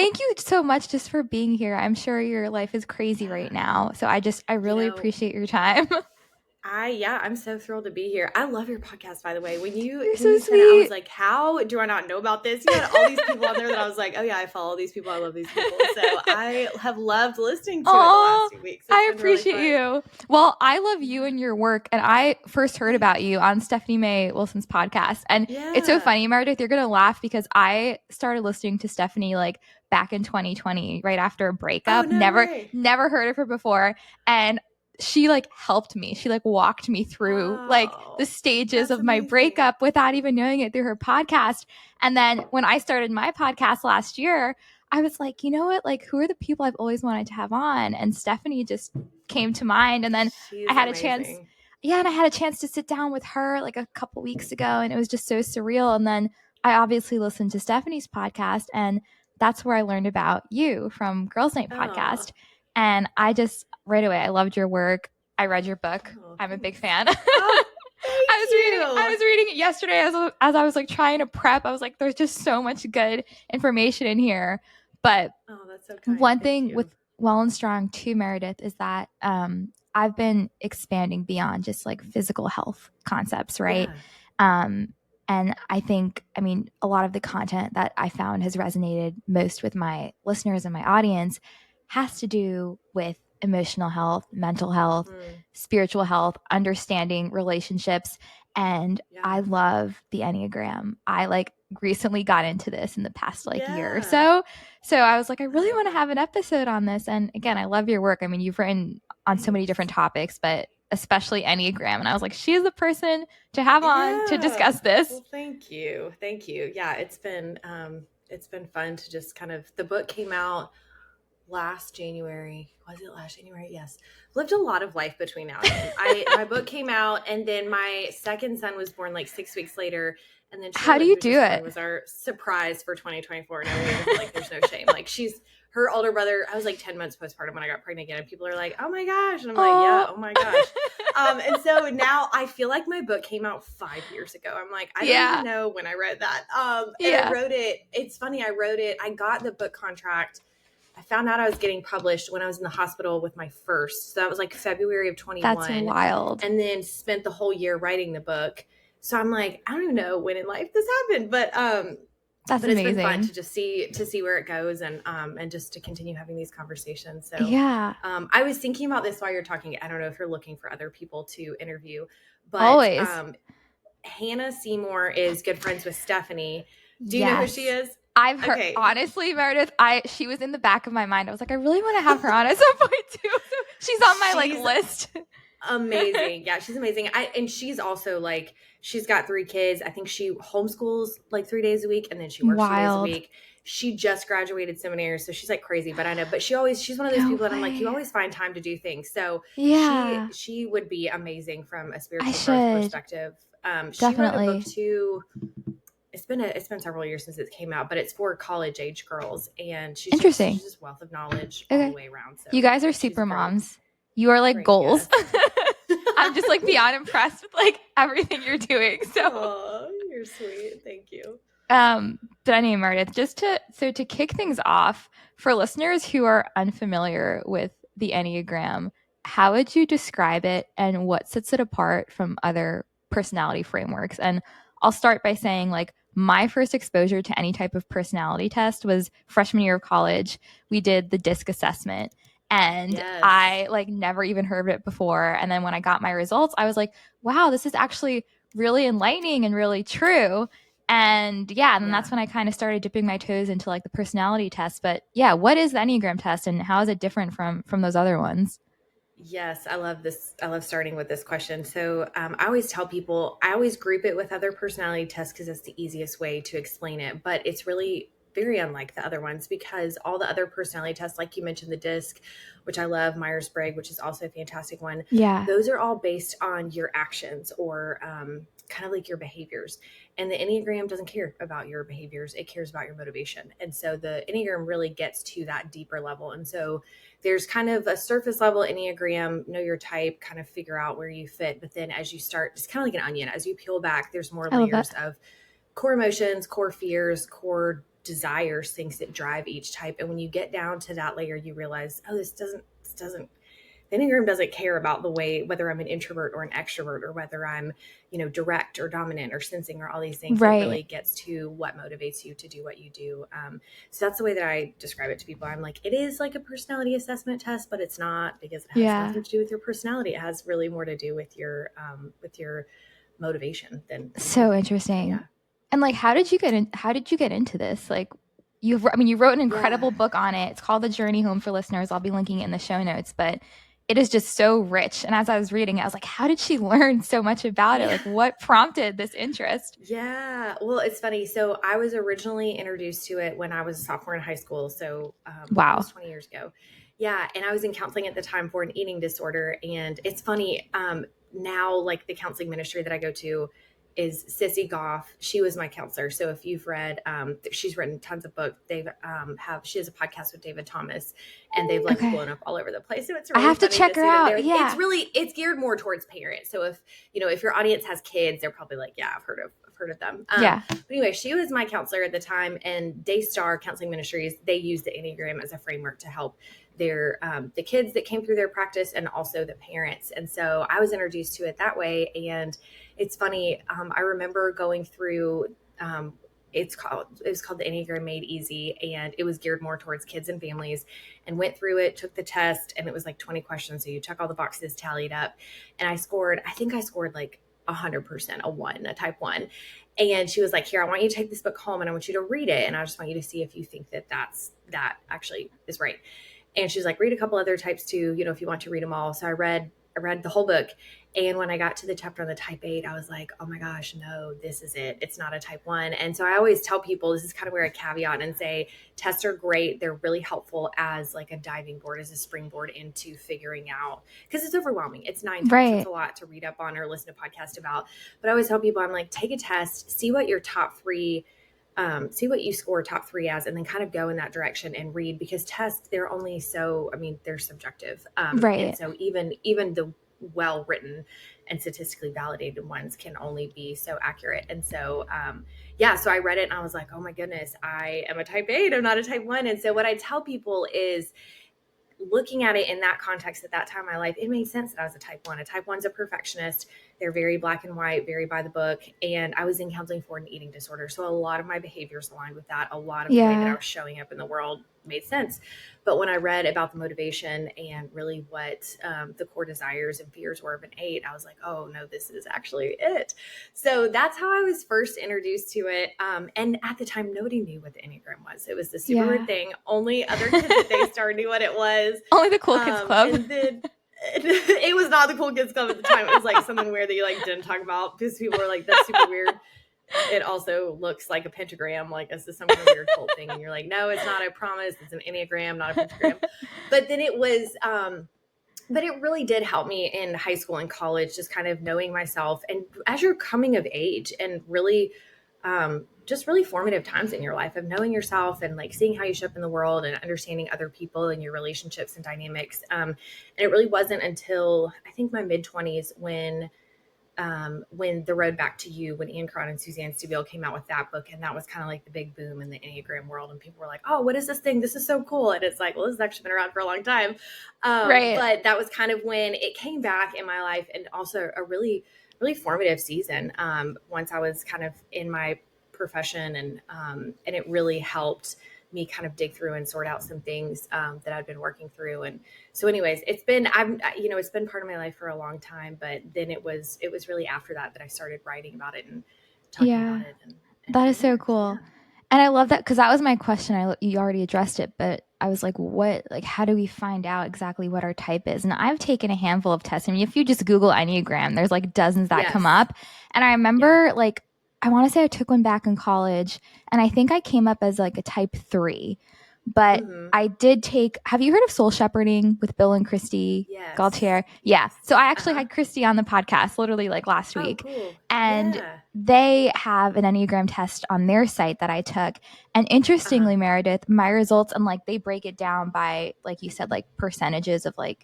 thank you so much just for being here. I'm sure your life is crazy right now. So I really appreciate your time. I'm so thrilled to be here. I love your podcast, by the way. When You're you so sent it, I was sweet. like, how do I not know about this? You had all these people on there that I was like, oh yeah, I follow these people. I love these people. So I have loved listening to it the last few weeks. It's I been really appreciate fun. you. Well, I love you and your work. And I first heard about you on Stephanie Mae Wilson's podcast. And it's so funny, Meredith, you're going to laugh because I started listening to Stephanie like back in 2020, right after a breakup. Oh, no way. Never heard of her before. And she like helped me. She like walked me through like the stages of my breakup without even knowing it through her podcast. And then when I started my podcast last year, I was like, you know what? Like, who are the people I've always wanted to have on? And Stephanie just came to mind. And then I had a chance. Yeah, and I had a chance to sit down with her like a couple weeks ago, and it was just so surreal. And then I obviously listened to Stephanie's podcast, and that's where I learned about you from Girls Night podcast. And I just right away, I loved your work. I read your book. I'm a big fan. I was reading it yesterday as I was like trying to prep. I was like, there's just so much good information in here. But that's so kind. One thing with WellnStrong too, Meredith, is that I've been expanding beyond just like physical health concepts, right? Yeah. And I think, I mean, a lot of the content that I found has resonated most with my listeners and my audience has to do with emotional health, mental health, spiritual health, understanding relationships. And I love the Enneagram. I like recently got into this in the past year or so. So I was like, I really want to have an episode on this. And again, I love your work. I mean, you've written on so many different topics, but especially Enneagram. And I was like, she's the person to have on to discuss this. Well, thank you. Yeah, it's been fun to just kind of, the book came out last January. Was it last January? Yes. Lived a lot of life between now and then. My book came out, and then my second son was born like 6 weeks later. And then how do you do it? Was our surprise for 2024. No, like there's no shame. Like her older brother. I was like 10 months postpartum when I got pregnant again, and people are like, "Oh my gosh!" And I'm like, "Yeah, oh my gosh." And so now I feel like my book came out 5 years ago. I'm like, I don't even know when I read that. And I wrote it. It's funny. I wrote it. I got the book contract. I found out I was getting published when I was in the hospital with my first. So that was like February of 21. That's wild. And then spent the whole year writing the book. So I'm like, I don't even know when in life this happened, but that's amazing. It's been fun to just see where it goes and just to continue having these conversations. So I was thinking about this while you're talking. I don't know if you're looking for other people to interview, but always. Hannah Seymour is good friends with Stephanie. Do you know who she is? I've heard, honestly, Meredith, she was in the back of my mind. I was like, I really want to have her on at some point too. So she's on my list. Amazing. Yeah, she's amazing. And she's also like, she's got 3 kids. I think she homeschools like 3 days a week, and then she works 2 days a week. She just graduated seminary, so she's like crazy, but I know, but she's one of those people that I'm like, you always find time to do things. So she would be amazing from a spiritual growth perspective. She wrote a book too. It's been several years since it came out, but it's for college age girls, and she's just wealth of knowledge all the way around. So you guys are super moms. You are like goals. I'm just like beyond impressed with like everything you're doing. So you're sweet. Thank you. But anyway, Meredith, to kick things off for listeners who are unfamiliar with the Enneagram, how would you describe it and what sets it apart from other personality frameworks? And I'll start by saying like my first exposure to any type of personality test was freshman year of college. We did the DISC assessment. And I like never even heard of it before. And then when I got my results, I was like, wow, this is actually really enlightening and really true. And then that's when I kind of started dipping my toes into like the personality test. But what is the Enneagram test and how is it different from those other ones? Yes, I love this. I love starting with this question. So I always tell people, I always group it with other personality tests because it's the easiest way to explain it. But it's really very unlike the other ones because all the other personality tests, like you mentioned, the DISC, which I love, Myers-Briggs, which is also a fantastic one. Yeah. Those are all based on your actions or kind of like your behaviors. And the Enneagram doesn't care about your behaviors. It cares about your motivation. And so the Enneagram really gets to that deeper level. And so there's kind of a surface level Enneagram, know your type, kind of figure out where you fit. But then as you start, it's kind of like an onion. As you peel back, there's more layers of core emotions, core fears, core desires, things that drive each type. And when you get down to that layer, you realize, oh, this doesn't, the Enneagram doesn't care about the way, whether I'm an introvert or an extrovert, or whether I'm, direct or dominant or sensing or all these things. Right. It really gets to what motivates you to do what you do. So that's the way that I describe it to people. I'm like, it is like a personality assessment test, but it's not, because it has nothing to do with your personality. It has really more to do with your motivation than so interesting. Yeah. And like, how did you get into this? Like, you wrote an incredible book on it. It's called The Journey Home for listeners. I'll be linking it in the show notes, but it is just so rich. And as I was reading it, I was like, how did she learn so much about it? Like, what prompted this interest? Yeah. Well, it's funny. So I was originally introduced to it when I was a sophomore in high school. So almost 20 years ago. Yeah. And I was in counseling at the time for an eating disorder. And it's funny, now, like, the counseling ministry that I go to is Sissy Goff. She was my counselor. So if you've read, she's written tons of books. She has a podcast with David Thomas, and they've blown up all over the place. So it's really, I have to check her out. Yeah. It's geared more towards parents. So if your audience has kids, they're probably like, yeah, I've heard of them. But anyway, she was my counselor at the time, and Daystar Counseling Ministries, they use the Enneagram as a framework to help their the kids that came through their practice, and also the parents. And so I was introduced to it that way. And it's funny, I remember going through it was called the Enneagram Made Easy, and it was geared more towards kids and families, and went through it, took the test, and it was like 20 questions. So you check all the boxes, tallied up, and I think I scored like 100%, a type 1. And she was like, here, I want you to take this book home, and I want you to read it, and I just want you to see if you think that actually is right. And she's like, read a couple other types too, if you want to read them all. So I read the whole book. And when I got to the chapter on the type 8, I was like, oh my gosh, no, this is it. It's not a type 1. And so I always tell people, this is kind of where I caveat and say, tests are great. They're really helpful as like a diving board, as a springboard into figuring out, because it's overwhelming. It's 9 types. Right. It's a lot to read up on or listen to podcasts about. But I always tell people, I'm like, take a test, see what your top 3 see what you score top 3 as, and then kind of go in that direction and read, because tests, they're only they're subjective. Right. And so even the well-written and statistically validated ones can only be so accurate. And so, so I read it and I was like, oh my goodness, I am a type 8. I'm not a type 1. And so what I tell people is, looking at it in that context at that time in my life, it made sense that I was a type 1. A type 1's a perfectionist. They're very black and white, very by the book. And I was in counseling for an eating disorder. So a lot of my behaviors aligned with that. A lot of the way that I was showing up in the world made sense. But when I read about the motivation and really what the core desires and fears were of an 8, I was like, oh no, this is actually it. So that's how I was first introduced to it. And at the time, nobody knew what the Enneagram was. It was the super weird thing. Only other kids at Daystar knew what it was. Only the cool kids club. And then it was not the cool kids club at the time. It was like something weird that you didn't talk about, because people were like, that's super weird. It also looks like a pentagram, like this is some kind of weird cult thing. And you're like, no, it's not, I promise. It's an Enneagram, not a pentagram. But then it was, but it really did help me in high school and college, just kind of knowing myself. And as you're coming of age, and really, just really formative times in your life of knowing yourself and seeing how you show up in the world and understanding other people and your relationships and dynamics. And it really wasn't until I think my mid-20s when The Road Back to You, when Ian Cron and Suzanne Stabile came out with that book, and that was kind of like the big boom in the Enneagram world, and people were like, oh, what is this thing? This is so cool. And it's like, well, this has actually been around for a long time. Right. But that was kind of when it came back in my life, and also a really, really formative season. Once I was kind of in my profession, and it really helped me kind of dig through and sort out some things that I've been working through. And so anyways, it's been part of my life for a long time, but then it was really after that I started writing about it and talking about it. And that is so cool. Yeah. And I love that, because that was my question. You already addressed it, but I was like, how do we find out exactly what our type is? And I've taken a handful of tests. I mean, if you just Google Enneagram, there's dozens that come up. And I remember I want to say I took one back in college, and I think I came up as a type 3. But I did take, have you heard of Soul Shepherding with Bill and Christy Gaultier? Yeah. So I actually had Christy on the podcast literally last week. Cool. And they have an Enneagram test on their site that I took. And interestingly, Meredith, my results, and they break it down by, like you said, percentages of the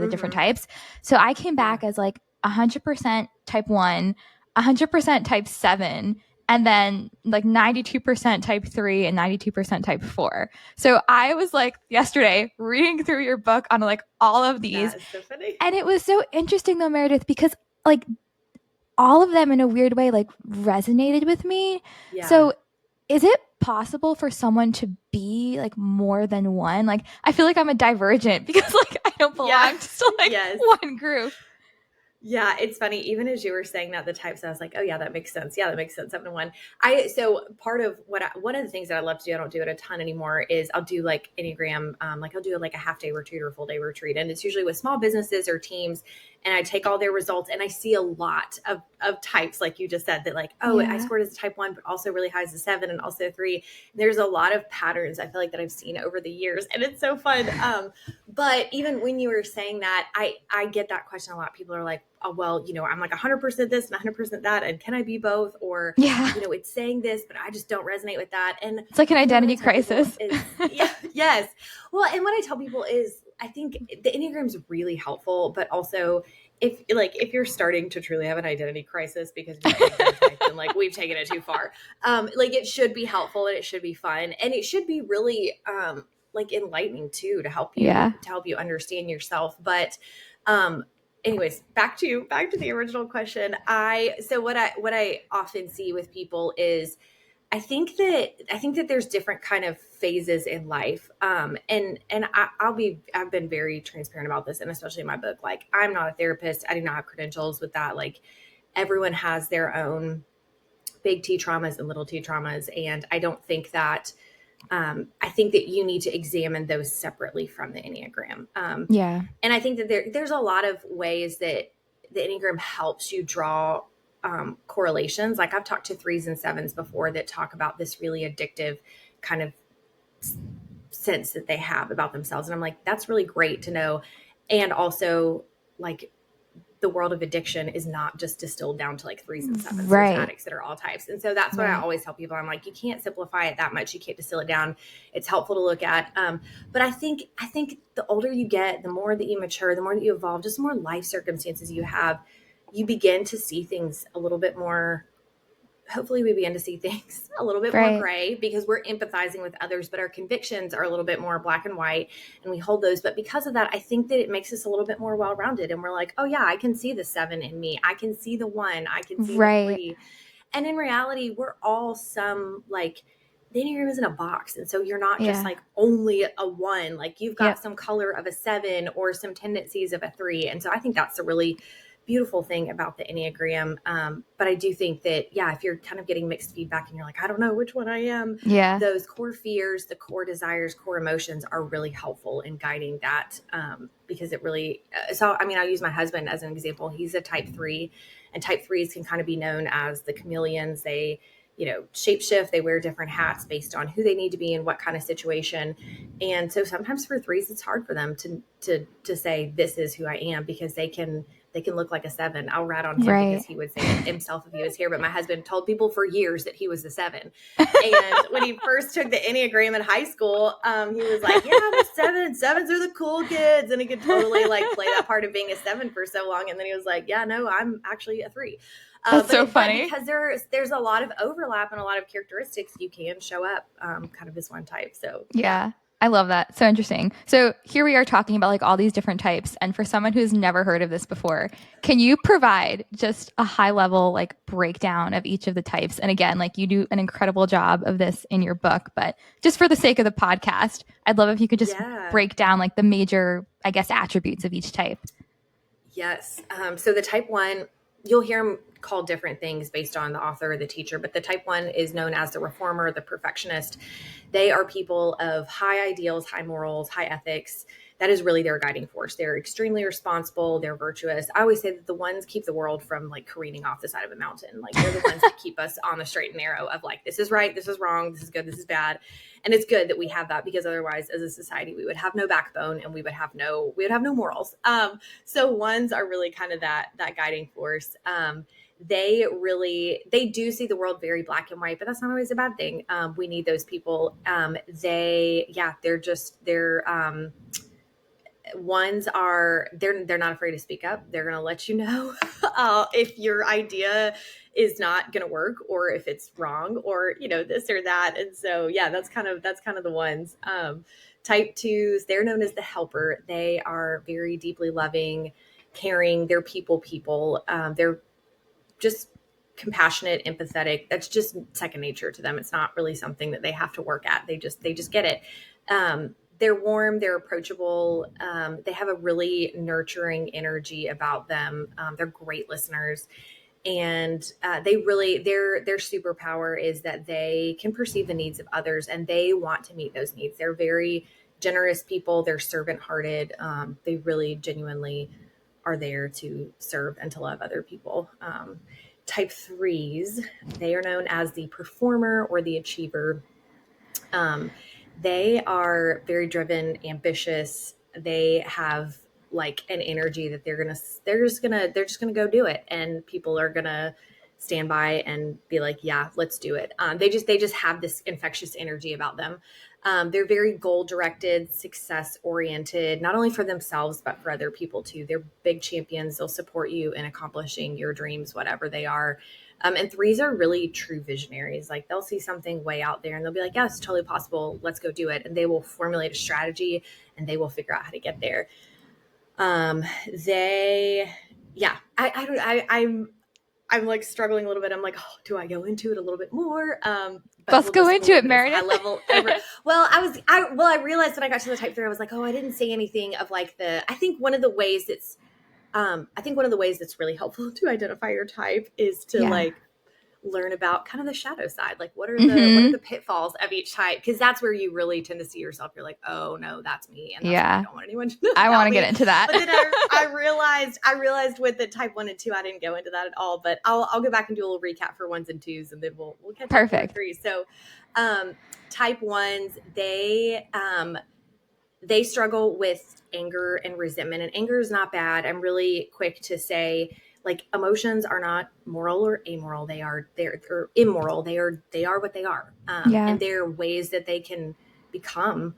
different types. So I came back as 100% type 1, 100% type 7, and then like 92% type 3 and 92% type 4. So I was like yesterday reading through your book on like all of these. That is so funny. And it was so interesting though, Meredith, because like all of them in a weird way like resonated with me. Yeah. So is it possible for someone to be like more than one? Like I feel like I'm a divergent because like I don't belong to like one group. Yeah, it's funny. Even as you were saying that, the types, I was like, oh yeah, that makes sense. Yeah, that makes sense. 7 to 1. So part of one of the things that I love to do, I don't do it a ton anymore, is I'll do like Enneagram, like I'll do like a half day retreat or a full day retreat. And it's usually with small businesses or teams. And I take all their results and I see a lot of types, like you just said, that like, oh, I scored as a type 1, but also really high as a 7 and also a 3. There's a lot of patterns I feel like that I've seen over the years, and it's so fun. But even when you were saying that, I get that question a lot. People are like, oh, well, you know, I'm like 100% this and 100% that. And can I be both? Or, you know, it's saying this, but I just don't resonate with that. And it's like an identity crisis. Yes. Well, and what I tell people is I think the Enneagram is really helpful, but also if you're starting to truly have an identity crisis because then like we've taken it too far, like it should be helpful and it should be fun and it should be really, like enlightening too, to help you understand yourself. But, anyways, back to the original question. So what I often see with people is I think that there's different kind of phases in life. And I've been very transparent about this, and especially in my book, like I'm not a therapist. I do not have credentials with that. Like everyone has their own big T traumas and little T traumas. And I don't think that, I think that you need to examine those separately from the Enneagram. And I think that there's a lot of ways that the Enneagram helps you draw correlations. Like I've talked to 3s and 7s before that talk about this really addictive kind of sense that they have about themselves. And I'm like, that's really great to know. And also like the world of addiction is not just distilled down to like 3s and 7s. There's addicts that are all types. And so that's what I always tell people. I'm like, you can't simplify it that much. You can't distill it down. It's helpful to look at. But I think the older you get, the more that you mature, the more that you evolve, just the more life circumstances you have, you begin to see things a little bit more. Hopefully we begin to see things a little bit more gray because we're empathizing with others, but our convictions are a little bit more black and white and we hold those. But because of that, I think that it makes us a little bit more well-rounded and we're like, oh yeah, I can see the 7 in me. I can see the 1. I can see the 3. And in reality, we're all like the Enneagram isn't a box. And so you're not just like only a 1, like you've got some color of a 7 or some tendencies of a 3. And so I think that's a really beautiful thing about the Enneagram. But I do think that, if you're kind of getting mixed feedback and you're like, I don't know which one I am, those core fears, the core desires, core emotions are really helpful in guiding that. Because it really, I'll use my husband as an example. He's a type 3 and type 3s can kind of be known as the chameleons. They, shapeshift, they wear different hats based on who they need to be in what kind of situation. And so sometimes for 3s, it's hard for them to say, this is who I am, because they can look like a 7. I'll rat on him because he would say it himself if he was here. But my husband told people for years that he was a 7. And when he first took the Enneagram in high school, he was like, yeah, I'm a 7. 7s are the cool kids. And he could totally like play that part of being a 7 for so long. And then he was like, yeah, no, I'm actually a 3. That's so funny. Because there's a lot of overlap and a lot of characteristics, you can show up kind of as one type. So yeah. I love that. So interesting. So here we are talking about like all these different types. And for someone who's never heard of this before, can you provide just a high level like breakdown of each of the types? And again, like you do an incredible job of this in your book, but just for the sake of the podcast, I'd love if you could just break down like the major, I guess, attributes of each type. Yes. So the type 1, you'll hear them called different things based on the author or the teacher, but the type 1 is known as the reformer, the perfectionist. They are people of high ideals, high morals, high ethics. That is really their guiding force. They're extremely responsible. They're virtuous. I always say that the ones keep the world from like careening off the side of a mountain. Like they're the ones that keep us on the straight and narrow of like, this is right, this is wrong, this is good, this is bad. And it's good that we have that, because otherwise as a society, we would have no backbone and we would have no morals. So ones are really kind of that guiding force. They do see the world very black and white, but that's not always a bad thing. We need those people. Ones are, they're not afraid to speak up. They're going to let you know if your idea is not going to work, or if it's wrong, or, this or that. And so, yeah, that's kind of the ones. Type twos, they're known as the helper. They are very deeply loving, caring. They're people. They're just compassionate, empathetic. That's just second nature to them. It's not really something that they have to work at. They just get it. They're warm, they're approachable. They have a really nurturing energy about them. They're great listeners. And their superpower is that they can perceive the needs of others, and they want to meet those needs. They're very generous people. They're servant-hearted. They really genuinely are there to serve and to love other people. Type threes, they are known as the performer or the achiever. They are very driven, ambitious. They have like an energy that they're just gonna go do it, and people are gonna stand by and be like, yeah, let's do it. They just have this infectious energy about them. They're very goal directed, success oriented, not only for themselves but for other people too. They're big champions. They'll support you in accomplishing your dreams, whatever they are. And threes are really true visionaries. Like, they'll see something way out there and they'll be like, yeah, it's totally possible. Let's go do it. And they will formulate a strategy and they will figure out how to get there. I'm like struggling a little bit. I'm like, oh, do I go into it a little bit more? Let's go into it, Meredith. High level. I realized when I got to the type 3, I was like, oh, I didn't say anything of like I think one of the ways that's really helpful to identify your type is to like learn about kind of the shadow side. Like, what are the pitfalls of each type? Because that's where you really tend to see yourself. You're like, oh no, that's me. And that's I don't want anyone to know. I want to get into that. But then I realized with the type 1 and 2, I didn't go into that at all. But I'll go back and do a little recap for 1s and 2s, and then we'll catch Perfect. up for 3s. So type 1s, they struggle with anger and resentment, and anger is not bad. I'm really quick to say, like, emotions are not moral or amoral. They're immoral. They are what they are. And there are ways that they can become,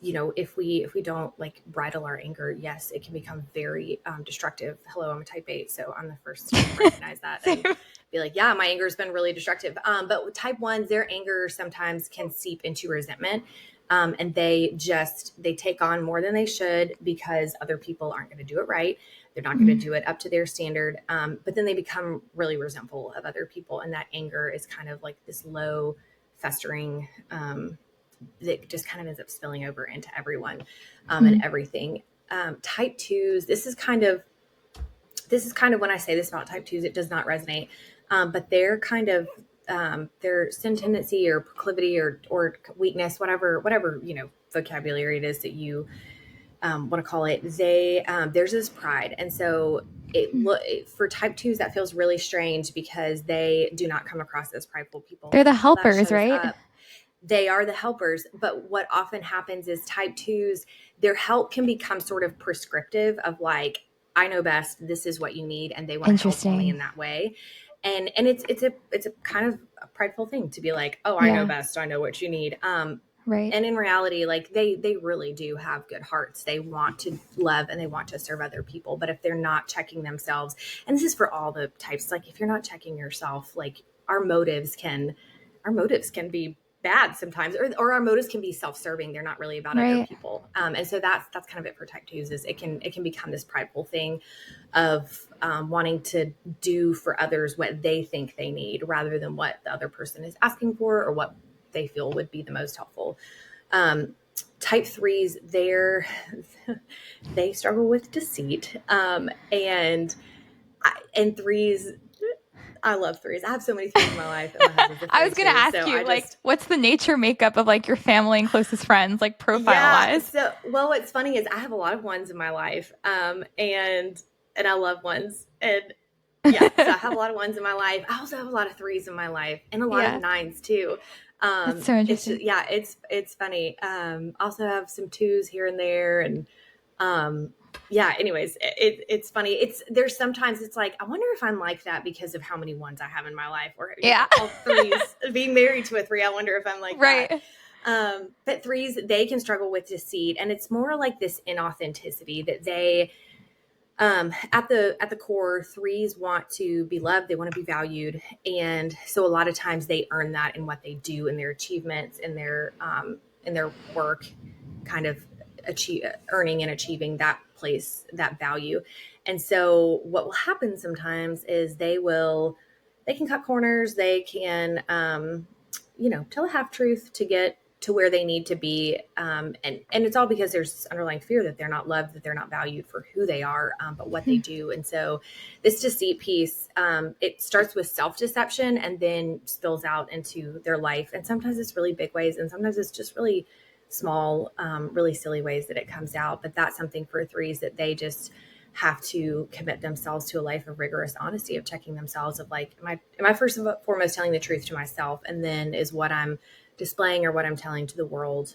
if we don't like bridle our anger, yes, it can become very destructive. Hello, I'm a type 8, so I'm the first to recognize that and be like, yeah, my anger has been really destructive. But with type 1s, their anger sometimes can seep into resentment. And they take on more than they should because other people aren't going to do it right. They're not going to do it up to their standard. But then they become really resentful of other people. And that anger is kind of like this low festering, that just kind of ends up spilling over into everyone, and everything. Type 2s, this is kind of when I say this about type 2s, it does not resonate. But they're kind of, their sin tendency or proclivity or weakness, whatever, vocabulary it is that you want to call it, there's this pride. And so for type 2s, that feels really strange because they do not come across as prideful people. They're the helpers, right? They are the helpers. But what often happens is type 2s, their help can become sort of prescriptive of like, I know best, this is what you need. And they want to help only in that way. And it's a kind of a prideful thing to be like, oh, I know best. I know what you need. Right. And in reality, like they really do have good hearts. They want to love and they want to serve other people. But if they're not checking themselves, and this is for all the types, like if you're not checking yourself, like our motives can be bad sometimes, or our motives can be self-serving. They're not really about other people. And so that's kind of it for type 2s, is it can become this prideful thing of wanting to do for others what they think they need rather than what the other person is asking for or what they feel would be the most helpful. Type 3s, they struggle with deceit. And 3s, I love 3s. I have so many 3s in my life. And my I was going to ask you, what's the nature makeup of like your family and closest friends, like profile-wise? Yeah, so, what's funny is I have a lot of 1s in my life, and I love 1s. And so I have a lot of 1s in my life. I also have a lot of 3s in my life, and a lot of 9s too. That's so interesting. It's funny. Also have some 2s here and there, and anyways, it's funny. There's sometimes it's like, I wonder if I'm like that because of how many 1s I have in my life, or all 3s. Being married to a 3, I wonder if I'm like that. But threes, they can struggle with deceit, and it's more like this inauthenticity that they, at the core, threes want to be loved. They want to be valued. And so a lot of times they earn that in what they do, in their achievements, in their work, kind of earning and achieving that place, that value. And so what will happen sometimes is they can cut corners. They can, tell a half truth to get to where they need to be. And it's all because there's this underlying fear that they're not loved, that they're not valued for who they are, but what they do. And so this deceit piece, it starts with self-deception and then spills out into their life. And sometimes it's really big ways, and sometimes it's just really small, really silly ways that it comes out. But that's something for threes that they just have to commit themselves to a life of rigorous honesty, of checking themselves, of like, am I first and foremost telling the truth to myself? And then is what I'm displaying or what I'm telling to the world,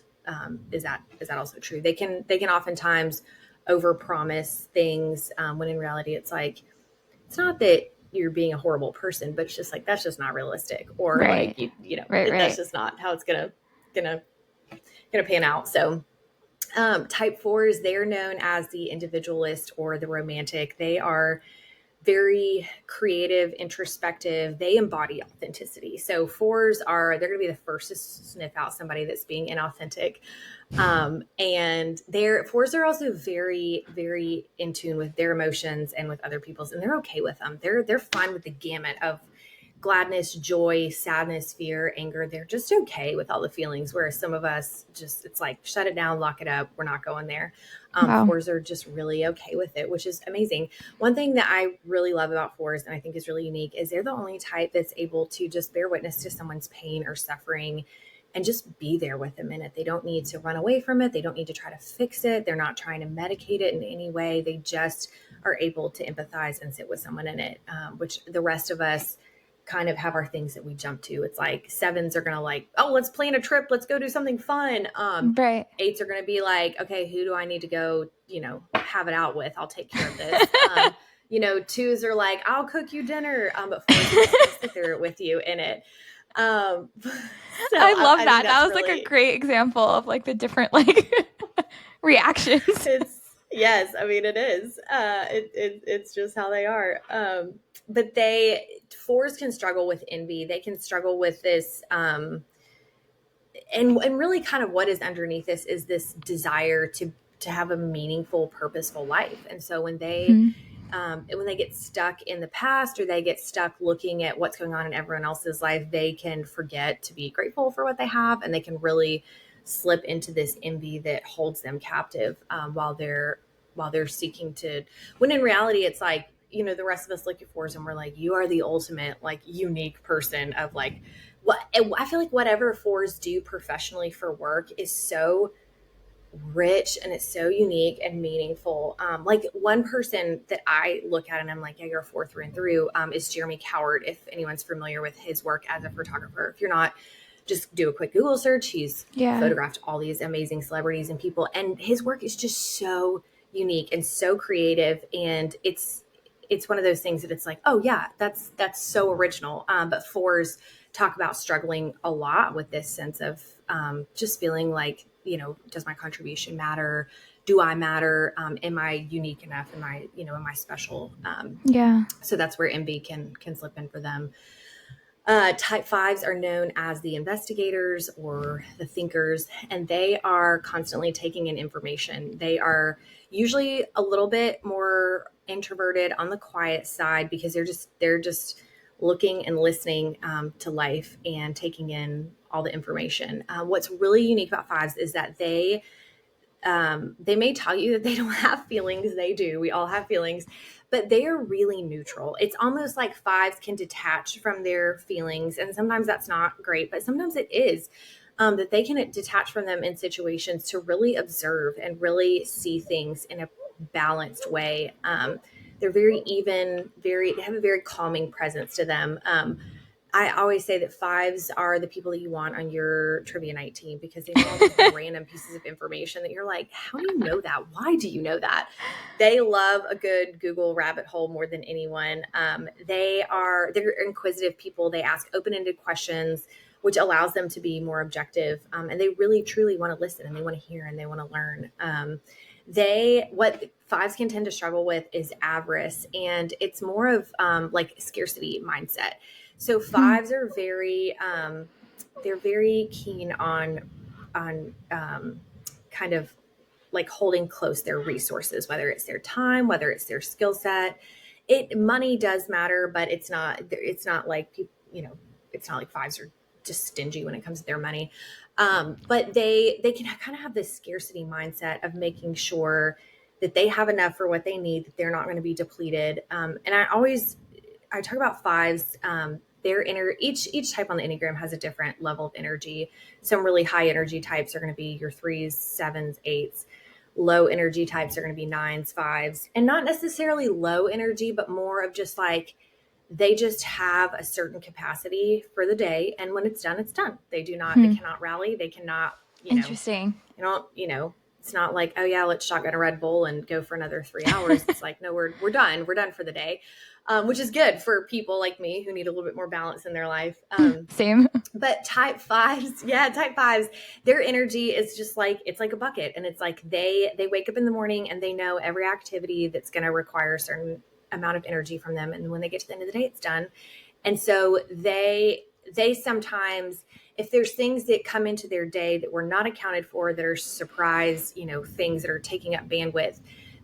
is that also true? They can oftentimes overpromise things, when in reality it's like, it's not that you're being a horrible person, but it's just like, that's just not realistic, or right. like right. that's just not how it's gonna pan out. So type fours, they're known as the individualist or the romantic. They are very creative, introspective. They embody authenticity. So fours they're going to be the first to sniff out somebody that's being inauthentic. And fours are also very, very in tune with their emotions and with other people's, and they're okay with them. They're fine with the gamut of gladness, joy, sadness, fear, anger. They're just okay with all the feelings. Whereas some of us it's like, shut it down, lock it up. We're not going there. Wow. Fours are just really okay with it, which is amazing. One thing that I really love about fours, and I think is really unique, is they're the only type that's able to just bear witness to someone's pain or suffering and just be there with them in it. They don't need to run away from it. They don't need to try to fix it. They're not trying to medicate it in any way. They just are able to empathize and sit with someone in it, which the rest of us kind of have our things that we jump to. It's like sevens are going to like, oh, let's plan a trip. Let's go do something fun. Right. Eights are going to be like, okay, who do I need to go, have it out with? I'll take care of this. Twos are like, I'll cook you dinner. But fours are just going to sit there with you in it. So I love that. That was really, like a great example of like the different like reactions. Yes, I mean, it is. It's just how they are. But fours can struggle with envy. They can struggle with this, and really kind of what is underneath this is this desire to have a meaningful, purposeful life. And so when they get stuck in the past, or they get stuck looking at what's going on in everyone else's life, they can forget to be grateful for what they have, and they can really slip into this envy that holds them captive, while they're seeking to, when in reality it's like, the rest of us look at fours and we're like, you are the ultimate like unique person of like, what I feel like whatever fours do professionally for work is so rich and it's so unique and meaningful. Like one person that I look at and I'm like, yeah, you're a four through and through, is Jeremy Coward. If anyone's familiar with his work as a photographer, if you're not, just do a quick Google search. He's photographed all these amazing celebrities and people, and his work is just so unique and so creative. And it's one of those things that it's like, oh yeah, that's so original. But fours talk about struggling a lot with this sense of, just feeling like, does my contribution matter? Do I matter? Am I unique enough? Am I special? So that's where envy can slip in for them. Type fives are known as the investigators or the thinkers, and they are constantly taking in information. They are usually a little bit more introverted on the quiet side because they're just looking and listening, to life and taking in all the information. What's really unique about fives is that they may tell you that they don't have feelings. They do. We all have feelings, but they are really neutral. It's almost like fives can detach from their feelings. And sometimes that's not great, but sometimes it is, that they can detach from them in situations to really observe and really see things in a balanced way. They're very even, they have a very calming presence to them. I always say that fives are the people that you want on your trivia night team because they know all these random pieces of information that you're like, how do you know that? Why do you know that? They love a good Google rabbit hole more than anyone. They're inquisitive people. They ask open-ended questions. which allows them to be more objective. And they really, truly want to listen, and they want to hear, and they want to learn. What fives can tend to struggle with is avarice, and it's more of like scarcity mindset. So fives are they're very keen on kind of like holding close their resources, whether it's their time, whether it's their skill set. Money does matter, but it's not like people, it's not like fives are just stingy when it comes to their money. But they can kind of have this scarcity mindset of making sure that they have enough for what they need, that they're not going to be depleted. And I talk about fives. Each type on the Enneagram has a different level of energy. Some really high energy types are going to be your 3s, 7s, 8s. Low energy types are going to be 9s, 5s, and not necessarily low energy, but more of just like, they just have a certain capacity for the day. And when it's done, it's done. They cannot rally. They cannot, Interesting. It's not like, oh yeah, let's shotgun a Red Bull and go for another 3 hours. It's like, no, we're done. We're done for the day. Which is good for people like me who need a little bit more balance in their life. Same. But type fives, their energy is just like, it's like a bucket. And it's like, they wake up in the morning and they know every activity that's going to require a certain amount of energy from them. And when they get to the end of the day, it's done. And so they sometimes, if there's things that come into their day that were not accounted for, that are surprise, things that are taking up bandwidth,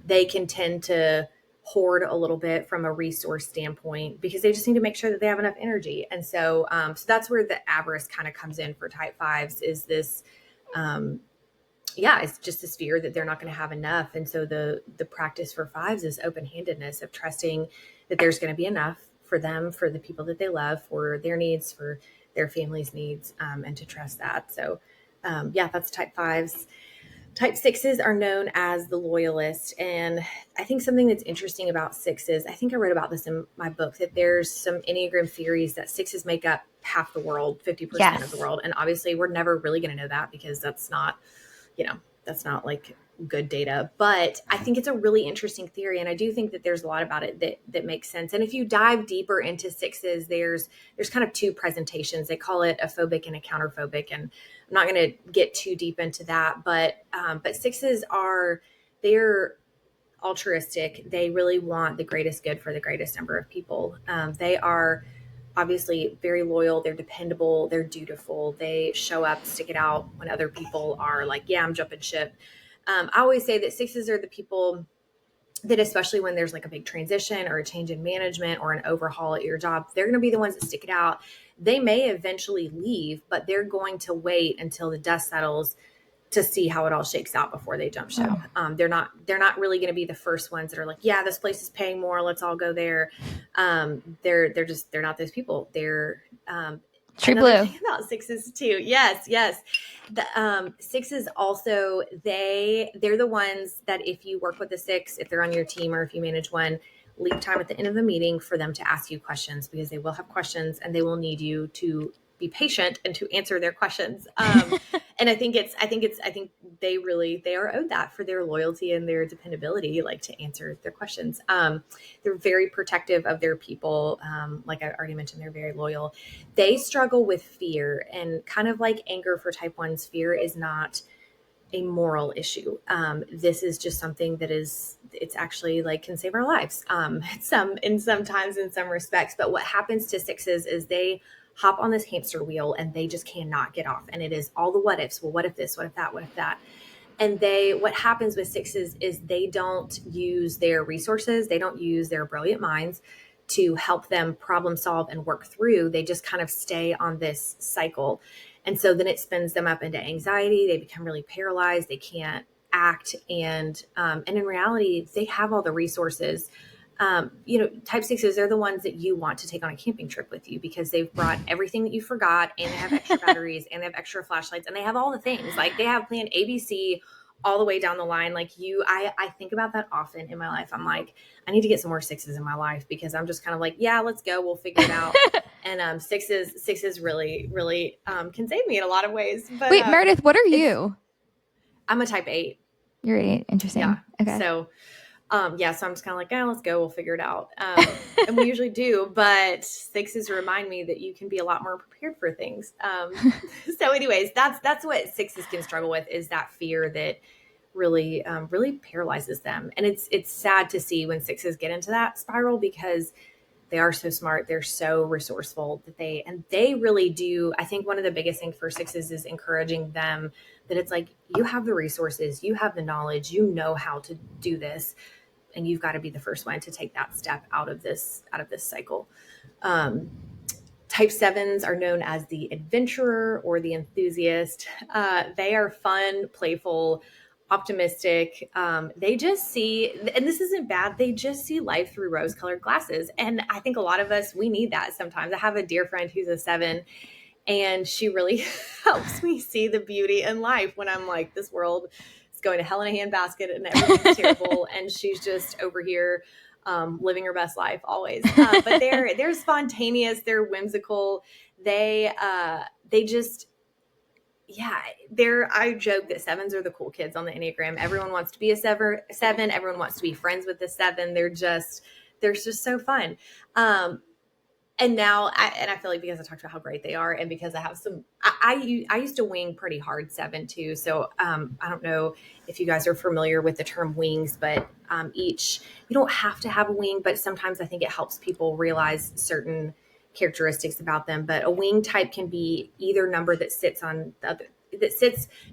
they can tend to hoard a little bit from a resource standpoint, because they just need to make sure that they have enough energy. And so, so that's where the avarice kind of comes in for type fives, is this, it's just this fear that they're not going to have enough. And so the practice for fives is open-handedness, of trusting that there's going to be enough for them, for the people that they love, for their needs, for their family's needs, and to trust that. So, that's type fives. Type sixes are known as the loyalist. And I think something that's interesting about sixes, I think I wrote about this in my book, that there's some Enneagram theories that sixes make up half the world, 50% of the world. And obviously we're never really going to know that, because that's not like good data. But I think it's a really interesting theory. And I do think that there's a lot about it that makes sense. And if you dive deeper into sixes, there's kind of two presentations. They call it a phobic and a counterphobic. And I'm not going to get too deep into that, but sixes they're altruistic. They really want the greatest good for the greatest number of people. They are obviously very loyal. They're dependable. They're dutiful. They show up, stick it out when other people are like, yeah, I'm jumping ship. I always say that sixes are the people that, especially when there's like a big transition or a change in management or an overhaul at your job, they're going to be the ones that stick it out. They may eventually leave, but they're going to wait until the dust settles to see how it all shakes out before they jump ship. Wow. They're not really going to be the first ones that are like, yeah, this place is paying more, let's all go there. They're not those people. They're True blue. Thing about sixes too. Yes. The sixes also, they're the ones that if you work with a six, if they're on your team or if you manage one, leave time at the end of the meeting for them to ask you questions, because they will have questions and they will need you to be patient and to answer their questions. And I think they are owed that for their loyalty and their dependability, like to answer their questions. They're very protective of their people. Like I already mentioned, they're very loyal. They struggle with fear, and kind of like anger for type ones, fear is not a moral issue. This is just something that it's actually like can save our lives. Sometimes in some respects, but what happens to sixes is they hop on this hamster wheel and they just cannot get off. And it is all the what ifs. Well, what if this, what if that, what if that? And what happens with sixes is they don't use their resources. They don't use their brilliant minds to help them problem solve and work through. They just kind of stay on this cycle. And so then it spins them up into anxiety. They become really paralyzed. They can't act. And in reality, they have all the resources. Type sixes, they're the ones that you want to take on a camping trip with you, because they've brought everything that you forgot, and they have extra batteries, and they have extra flashlights, and they have all the things. Like they have plan ABC all the way down the line. Like I think about that often in my life. I'm like, I need to get some more sixes in my life, because I'm just kind of like, yeah, let's go. We'll figure it out. And sixes really, really can save me in a lot of ways. But wait, Meredith, what are you? I'm a type 8. You're 8. Interesting. Yeah. Okay. So Yeah, so I'm just kind of like, let's go, we'll figure it out. And we usually do, but sixes remind me that you can be a lot more prepared for things. So anyways, that's what sixes can struggle with, is that fear that really, really paralyzes them. And it's sad to see when sixes get into that spiral, because they are so smart. They're so resourceful that they really do. I think one of the biggest things for sixes is encouraging them that it's like, you have the resources, you have the knowledge, you know how to do this, and you've got to be the first one to take that step out of this cycle. Type sevens are known as the adventurer or the enthusiast. They are fun, playful, optimistic. They just see, and this isn't bad, they just see life through rose-colored glasses. And I think a lot of us, we need that sometimes. I have a dear friend who's a seven, and she really helps me see the beauty in life when I'm like, this world is going to hell in a handbasket and everything's terrible. And she's just over here living her best life always. But they're spontaneous, they're whimsical. They just, yeah, I joke that sevens are the cool kids on the Enneagram. Everyone wants to be a seven. Everyone wants to be friends with the seven. They're just so fun. And now, I feel like because I talked about how great they are, and because I have I used to wing pretty hard seven too. So I don't know if you guys are familiar with the term wings, but you don't have to have a wing, but sometimes I think it helps people realize certain characteristics about them. But a wing type can be either number that sits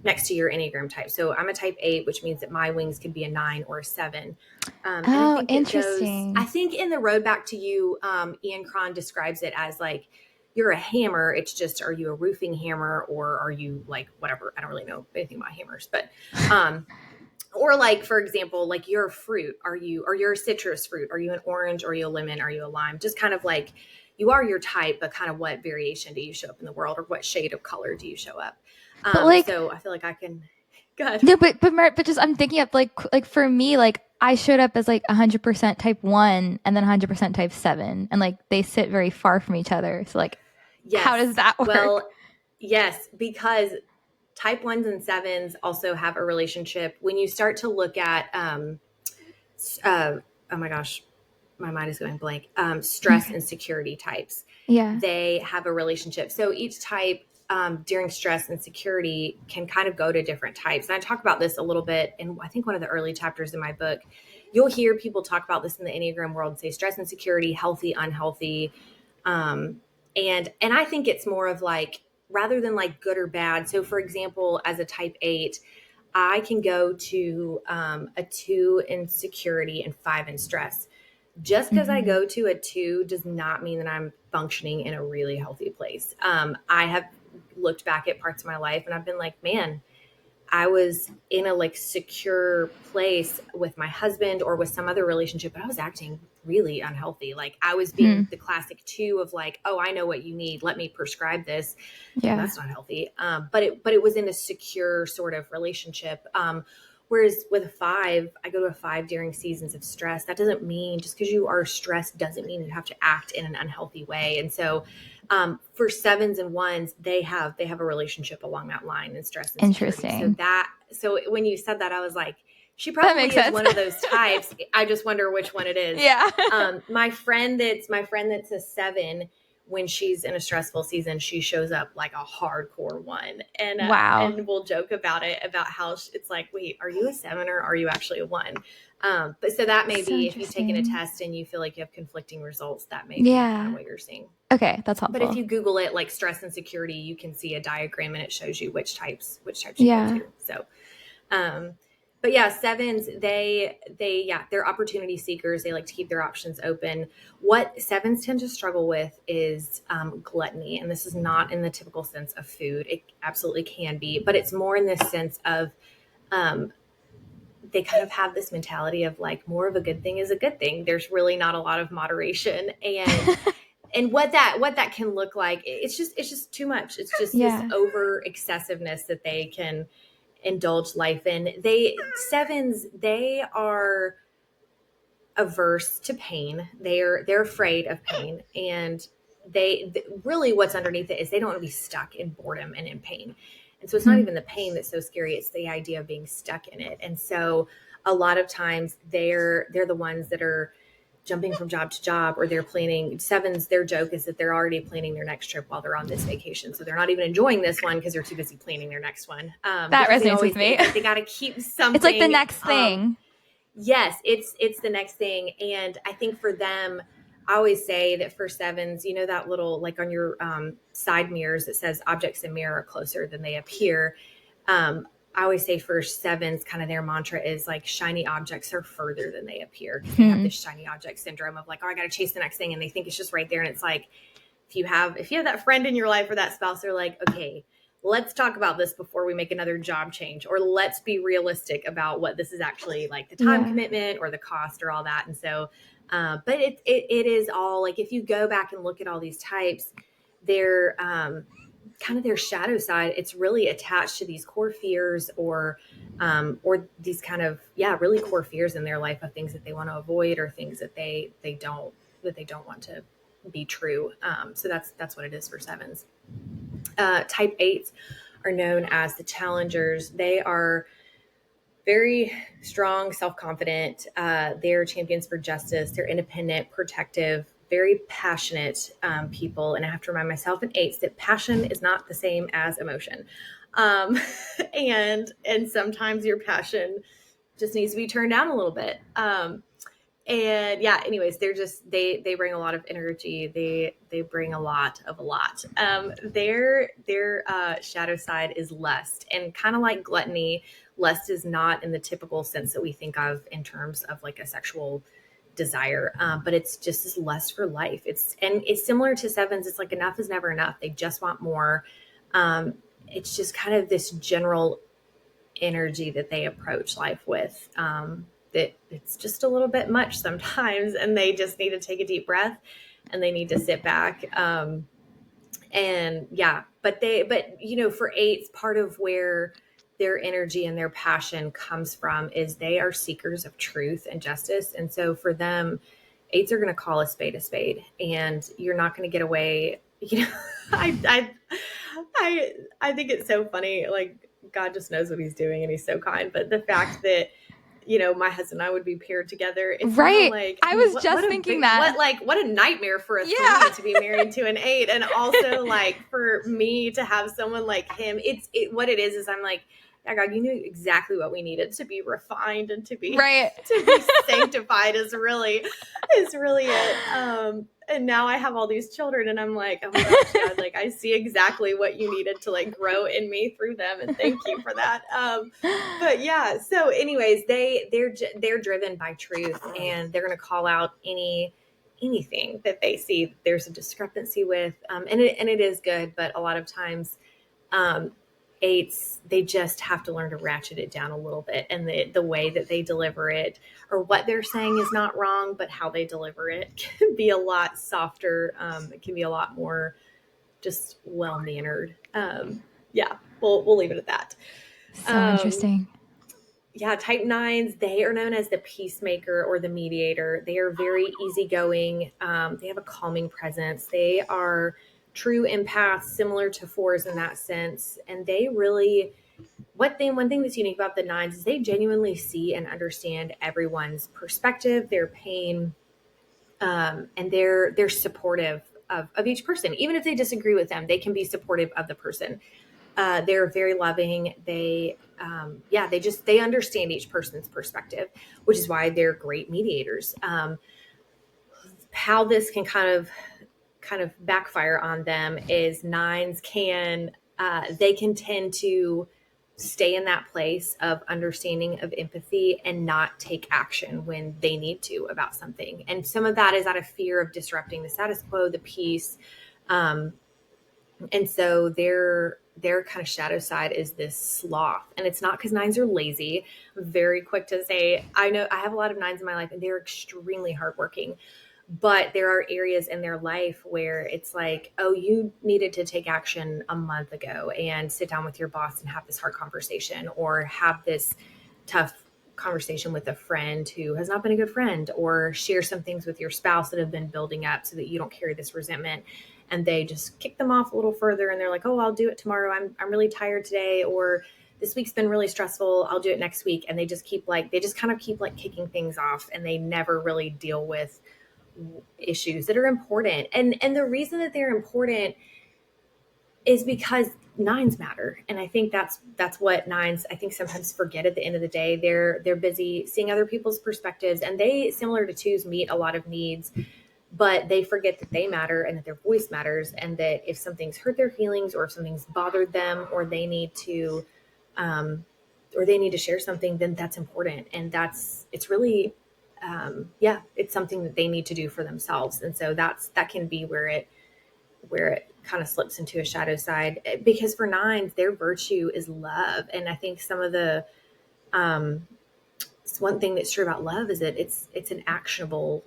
next to your Enneagram type. So I'm a type 8, which means that my wings could be a 9 or a 7. And I think interesting. I think in the Road Back to You, Ian Cron describes it as like, you're a hammer. It's just, are you a roofing hammer, or are you like whatever? I don't really know anything about hammers, but or like, for example, like you're a fruit. Or you're a citrus fruit. Are you an orange? Are you a lemon? Are you a lime? Just kind of like, you are your type, but kind of what variation do you show up in the world, or what shade of color do you show up? So I feel like I can. Go ahead. No, but just I'm thinking of like for me, like I showed up as like 100% type 1 and then 100% type 7, and like they sit very far from each other. So like, yes. How does that work? Well, yes, because type 1s and 7s also have a relationship. When you start to look at, oh my gosh, my mind is going blank. Stress and security types. Yeah. They have a relationship. So each type during stress and security can kind of go to different types. And I talk about this a little bit in, I think, one of the early chapters in my book. You'll hear people talk about this in the Enneagram world and say stress and security, healthy, unhealthy. And I think it's more of like, rather than like good or bad. So for example, as a type 8, I can go to a 2 in security and 5 in stress. Just because I go to a 2 does not mean that I'm functioning in a really healthy place. I have looked back at parts of my life and I've been like, man, I was in a like secure place with my husband or with some other relationship, but I was acting really unhealthy. Like I was being the classic 2 of like, oh, I know what you need. Let me prescribe this. Yeah. Well, that's not healthy. But it was in a secure sort of relationship. Whereas with a 5, I go to a 5 during seasons of stress. That doesn't mean, just because you are stressed doesn't mean you have to act in an unhealthy way. And so for 7s and 1s, they have a relationship along that line in stress and interesting. Security. So when you said that, I was like, she probably is one of those types. I just wonder which one it is. Yeah. My friend that's a 7, when she's in a stressful season, she shows up like a hardcore 1. And wow. And we'll joke about it, about how it's like, wait, are you a 7 or are you actually a 1? But so that may be, if you've taken a test and you feel like you have conflicting results, that may be kind of what you're seeing. Okay, that's helpful. But if you Google it, like stress and security, you can see a diagram and it shows you which types you go to. So, but yeah, 7s, they're opportunity seekers. They like to keep their options open. What 7s tend to struggle with is gluttony. And this is not in the typical sense of food. It absolutely can be, but it's more in this sense of they kind of have this mentality of like, more of a good thing is a good thing. There's really not a lot of moderation. And and what that can look like, it's just too much. It's just this over excessiveness that they can indulge life in. 7s, they are averse to pain. They're afraid of pain, and they really, what's underneath it is they don't want to be stuck in boredom and in pain. And so it's not even the pain that's so scary. It's the idea of being stuck in it. And so a lot of times they're the ones that are jumping from job to job, or they're planning. Sevens, their joke is that they're already planning their next trip while they're on this vacation. So they're not even enjoying this one because they're too busy planning their next one. That resonates with me. They got to keep something. It's like the next thing. Yes, it's the next thing. And I think for them, I always say that for sevens, you know, that little, like on your side mirrors, it says objects in mirror are closer than they appear. I always say for sevens, kind of their mantra is like shiny objects are further than they appear. They have this shiny object syndrome of like, oh, I got to chase the next thing. And they think it's just right there. And it's like, if you have that friend in your life or that spouse, they're like, okay, let's talk about this before we make another job change, or let's be realistic about what this is actually like, the time commitment or the cost or all that. And so, but it is all like, if you go back and look at all these types, they're, kind of their shadow side, it's really attached to these core fears or these kind of, really core fears in their life of things that they want to avoid or things that they don't want to be true. So that's what it is for sevens. Type 8s are known as the challengers. They are very strong, self-confident. They're champions for justice. They're independent, protective, very passionate people. And I have to remind myself in 8s that passion is not the same as emotion. And sometimes your passion just needs to be turned down a little bit. Anyways, they bring a lot of energy. They bring a lot. Their shadow side is lust, and kind of like gluttony, lust is not in the typical sense that we think of in terms of like a sexual desire, but it's just this lust for life. It's similar to sevens. It's like enough is never enough. They just want more. It's just kind of this general energy that they approach life with, that it's just a little bit much sometimes, and they just need to take a deep breath and they need to sit back. But you know, for 8s, part of where their energy and their passion comes from is they are seekers of truth and justice. And so for them, 8s are going to call a spade, and you're not going to get away. You know, I think it's so funny. Like, God just knows what he's doing, and he's so kind. But the fact that, you know, my husband and I would be paired together. It's right. Like, I was just thinking that. What a nightmare for a 3 to be married to an 8. And also like for me to have someone like him, what it is I'm like, yeah, God, you knew exactly what we needed to be refined and to be sanctified is really it. And now I have all these children, and I'm like, oh my gosh, God, like I see exactly what you needed to like grow in me through them, and thank you for that. But yeah, so anyways, they're driven by truth, and they're going to call out anything that they see there's a discrepancy with, and it is good, but a lot of times, 8s, they just have to learn to ratchet it down a little bit, and the way that they deliver it, or what they're saying is not wrong, but how they deliver it can be a lot softer. It can be a lot more just well-mannered. We'll leave it at that. So interesting. Yeah, type 9s, they are known as the peacemaker or the mediator. They are very easygoing. They have a calming presence. They are true empaths, similar to 4s in that sense. And they really, one thing that's unique about the 9s is they genuinely see and understand everyone's perspective, their pain, and they're supportive of each person. Even if they disagree with them, they can be supportive of the person. They're very loving. They understand each person's perspective, which is why they're great mediators. How this can kind of backfire on them is 9s can tend to stay in that place of understanding, of empathy, and not take action when they need to about something. And some of that is out of fear of disrupting the status quo, the peace. And so their kind of shadow side is this sloth. And it's not because 9s are lazy. I'm very quick to say, I know I have a lot of 9s in my life, and they're extremely hardworking. But there are areas in their life where it's like, oh, you needed to take action a month ago and sit down with your boss and have this hard conversation, or have this tough conversation with a friend who has not been a good friend, or share some things with your spouse that have been building up so that you don't carry this resentment. and they just kick them off a little further, and they're like, oh, I'll do it tomorrow. I'm really tired today, or this week's been really stressful. I'll do it next week. And they just kind of keep kicking things off, and they never really deal with issues that are important. And the reason that they're important is because nines matter. And I think that's what nines, I think, sometimes forget at the end of the day. They're busy seeing other people's perspectives, and they, similar to twos, meet a lot of needs, but they forget that they matter and that their voice matters, and that if something's hurt their feelings, or if something's bothered them, or they need to share something, then that's important. And it's really, it's something that they need to do for themselves. And so that can be where it kind of slips into a shadow side, because for nines, their virtue is love. And I think some of the, one thing that's true about love is that it's an actionable,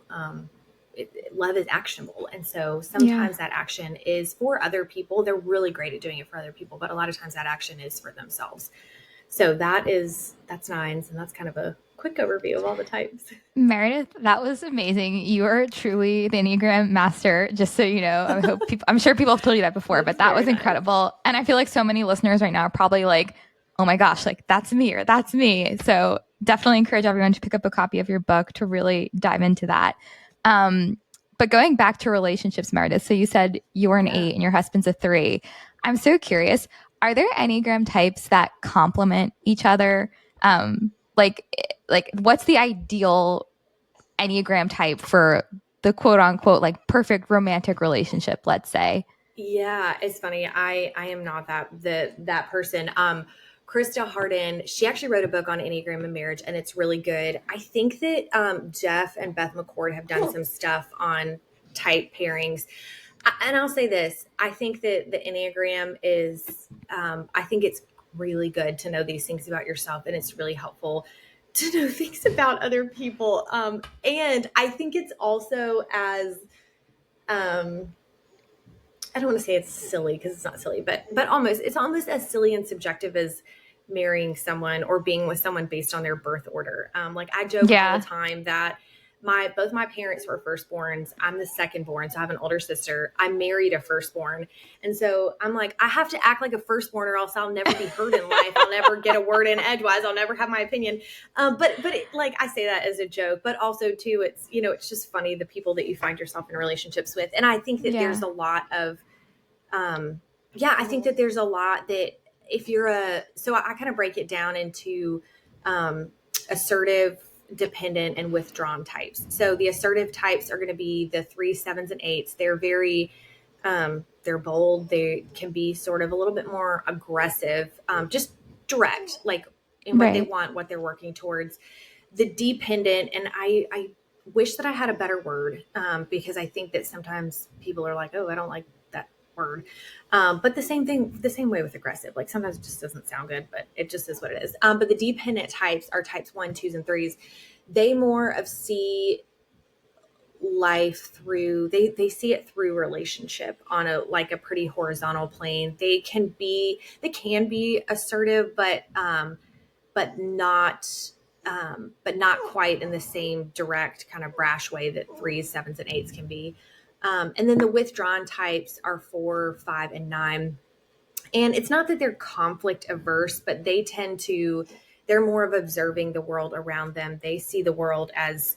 love is actionable. And so sometimes that action is for other people. They're really great at doing it for other people, but a lot of times that action is for themselves. So that's nines. And that's kind of a quick overview of all the types. Meredith, that was amazing. You are truly the Enneagram master, just so you know. I'm sure people have told you that before, but that was incredible. Nice. And I feel like so many listeners right now are probably like, oh my gosh, like that's me, or that's me. So definitely encourage everyone to pick up a copy of your book to really dive into that. But going back to relationships, Meredith, so you said you were an 8 and your husband's a 3. I'm so curious, are there Enneagram types that complement each other? Like what's the ideal Enneagram type for the quote unquote like perfect romantic relationship, let's say? Yeah, it's funny. I am not that person. Krista Harden, she actually wrote a book on Enneagram and marriage, and it's really good. I think that Jeff and Beth McCord have done some stuff on type pairings. And I'll say this, I think that the Enneagram is, I think it's really good to know these things about yourself, and it's really helpful to know things about other people. And I think it's also as, I don't want to say it's silly, because it's not silly, but it's almost as silly and subjective as marrying someone or being with someone based on their birth order. Like I joke all the time that both my parents were firstborns. I'm the secondborn, so I have an older sister. I married a firstborn. And so I'm like, I have to act like a firstborn, or else I'll never be heard in life. I'll never get a word in edgewise. I'll never have my opinion. But like, I say that as a joke, but also too, it's, it's just funny, the people that you find yourself in relationships with. And I think that there's a lot of, I think that there's a lot that if you're so I kind of break it down into, assertive, dependent, and withdrawn types. So the assertive types are going to be the 3s, 7s, and 8s. They're very, they're bold. They can be sort of a little bit more aggressive, just direct, like in what they want, what they're working towards. The dependent, and I wish that I had a better word, because I think that sometimes people are like, oh, I don't like that word. But the same way with aggressive, like sometimes it just doesn't sound good, but it just is what it is. But the dependent types are types 1, 2s, and 3s. They more of see life through, they see it through relationship on a pretty horizontal plane. They can be assertive, but not quite in the same direct kind of brash way that 3s, 7s, and 8s can be. And then the withdrawn types are 4, 5, and 9. And it's not that they're conflict averse, but they're more of observing the world around them. They see the world as,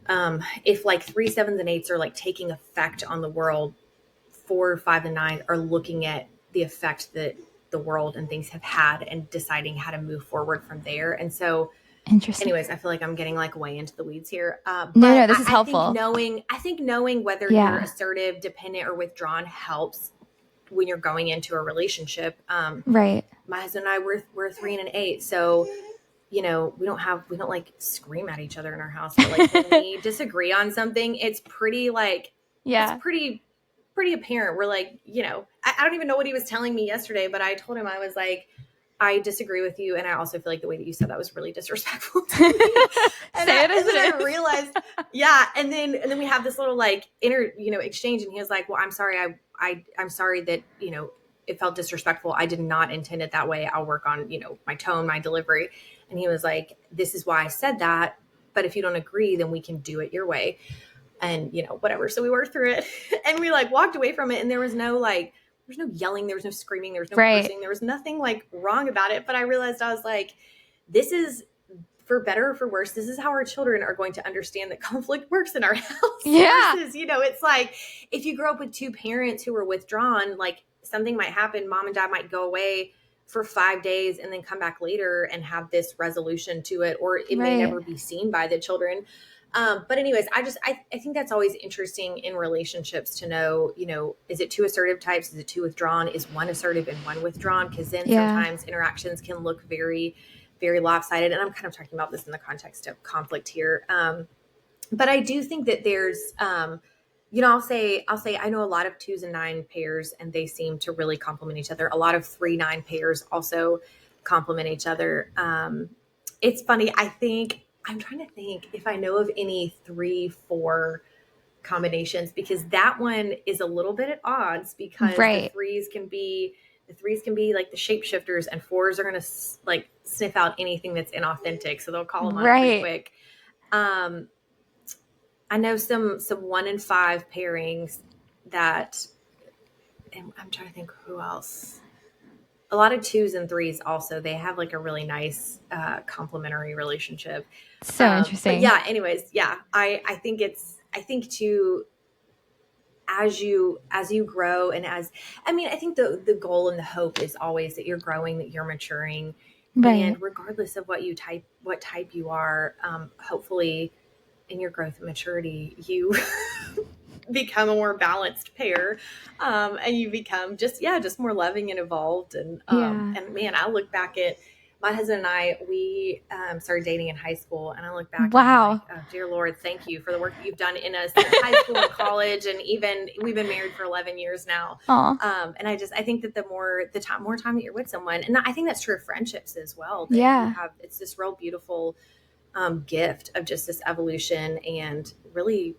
if 3, 7s, and 8s are taking effect on the world, 4, 5, and 9 are looking at the effect that the world and things have had and deciding how to move forward from there. And so, interesting. Anyways, I feel like I'm getting way into the weeds here. No, this is helpful. I think knowing whether you're assertive, dependent, or withdrawn helps when you're going into a relationship. Right. My husband and I, we're 3 and an 8. So, we don't scream at each other in our house. But when we disagree on something, it's pretty it's pretty apparent. We're I don't even know what he was telling me yesterday, but I told him, I was like, I disagree with you. And I also feel like the way that you said that was really disrespectful to me. And I realized, And then we have this little exchange, and he was like, well, I'm sorry. I'm sorry that, it felt disrespectful. I did not intend it that way. I'll work on, my tone, my delivery. And he was like, this is why I said that. But if you don't agree, then we can do it your way. and whatever. So we worked through it and we like walked away from it, and there was no yelling, there was no screaming, there was no cursing, there was nothing like wrong about it. But I realized, I was like, this is, for better or for worse, this is how our children are going to understand that conflict works in our house. Yeah. Versus, it's like if you grow up with two parents who are withdrawn, like something might happen, mom and dad might go away for 5 days and then come back later and have this resolution to it, or it may never be seen by the children. But anyways, I think that's always interesting in relationships to know, is it two assertive types? Is it two withdrawn? Is one assertive and one withdrawn? Because then sometimes interactions can look very, very lopsided. And I'm kind of talking about this in the context of conflict here. But I do think that there's, I'll say, I know a lot of 2s and 9 pairs, and they seem to really complement each other. A lot of 3-9 pairs also complement each other. It's funny. I'm trying to think if I know of any 3-4 combinations, because that one is a little bit at odds, because the threes can be like the shapeshifters, and 4s are going to like sniff out anything that's inauthentic. So they'll call them on pretty quick. I know some 1 and 5 pairings that, and I'm trying to think who else. A lot of 2s and 3s also, they have like a really nice complementary relationship. So interesting. But yeah, anyways, yeah, I think too, as you grow, and I think the goal and the hope is always that you're growing, that you're maturing. And regardless of what type you are, hopefully in your growth and maturity, you become a more balanced pair, and you become just more loving and evolved. And and man, I look back at my husband and I, we started dating in high school, and I look back, and I'm like, oh dear Lord, thank you for the work that you've done in us in high school and college, and even we've been married for 11 years now. And I think that the more time that you're with someone, and I think that's true of friendships as well, that it's this real beautiful gift of just this evolution and really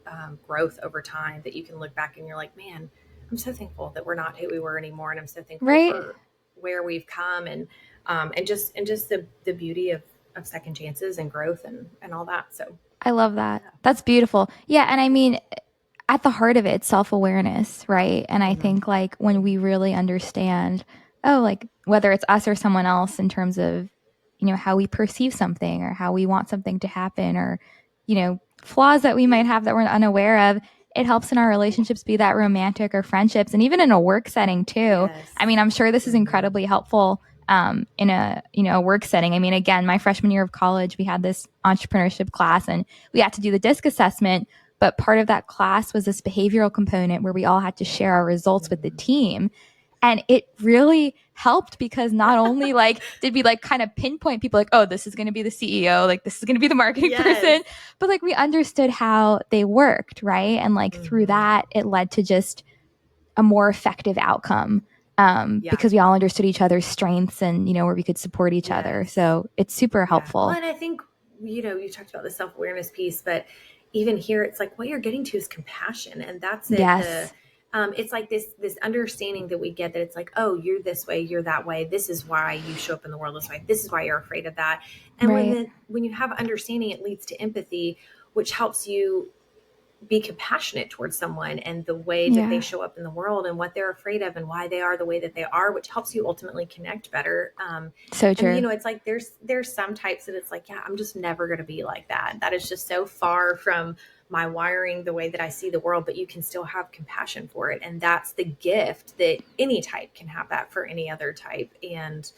growth over time, that you can look back and you're like, man, I'm so thankful that we're not who we were anymore. And I'm so thankful for where we've come, and just the beauty of second chances and growth and all that. So I love that. That's beautiful. Yeah. And I mean, at the heart of it, self-awareness, right? And I think like when we really understand, like whether it's us or someone else, in terms of, how we perceive something, or how we want something to happen, or, flaws that we might have that we're unaware of, it helps in our relationships, be that romantic or friendships, and even in a work setting too. Yes. I mean, I'm sure this is incredibly helpful in a work setting. I mean, again, my freshman year of college, we had this entrepreneurship class, and we had to do the DISC assessment. But part of that class was this behavioral component where we all had to share our results with the team. And it really helped, because not only like did we like kind of pinpoint people like, oh, this is going to be the CEO, like this is going to be the marketing person, but like we understood how they worked, right? And like through that, it led to just a more effective outcome, because we all understood each other's strengths, and where we could support each other. So it's super helpful. Well, and I think you talked about the self-awareness piece, but even here, it's like what you're getting to is compassion, and that's it. Yes. It's like this understanding that we get, that it's like, oh, you're this way, you're that way. This is why you show up in the world this way. This is why you're afraid of that. And when you have understanding, it leads to empathy, which helps you be compassionate towards someone and the way that they show up in the world and what they're afraid of and why they are the way that they are, which helps you ultimately connect better. So true. And, it's like there's some types that it's like, yeah, I'm just never going to be like that. That is just so far from my wiring, the way that I see the world, but you can still have compassion for it. And that's the gift that any type can have, that for any other type, and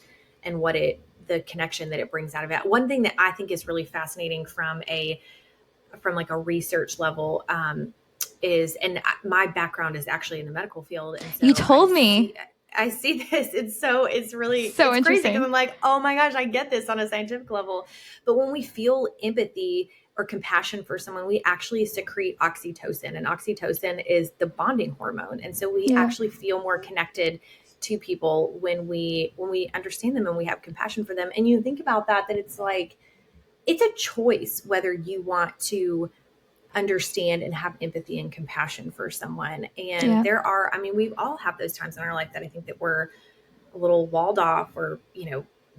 the connection that it brings out of it. One thing that I think is really fascinating from like a research level is, and my background is actually in the medical field. And so you told me. I see this. It's really so it's interesting. Crazy, because I'm like, oh my gosh, I get this on a scientific level. But when we feel empathy or compassion for someone, we actually secrete oxytocin, and oxytocin is the bonding hormone. And so we actually feel more connected to people when we understand them and we have compassion for them. And you think about that it's like, it's a choice whether you want to understand and have empathy and compassion for someone. And there are, we all have those times in our life that I think that we're a little walled off, or,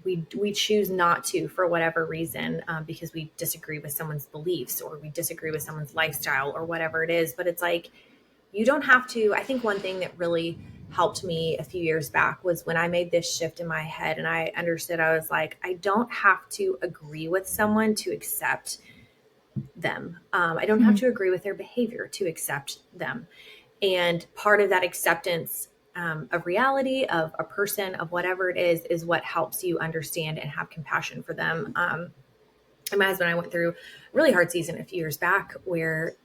we choose not to for whatever reason, because we disagree with someone's beliefs or we disagree with someone's lifestyle or whatever it is. But it's like, you don't have to. I think one thing that really helped me a few years back was when I made this shift in my head and I understood, I was like, I don't have to agree with someone to accept them. I don't have to agree with their behavior to accept them. And part of that acceptance of reality, of a person, of whatever it is what helps you understand and have compassion for them. And my husband and I went through a really hard season a few years back where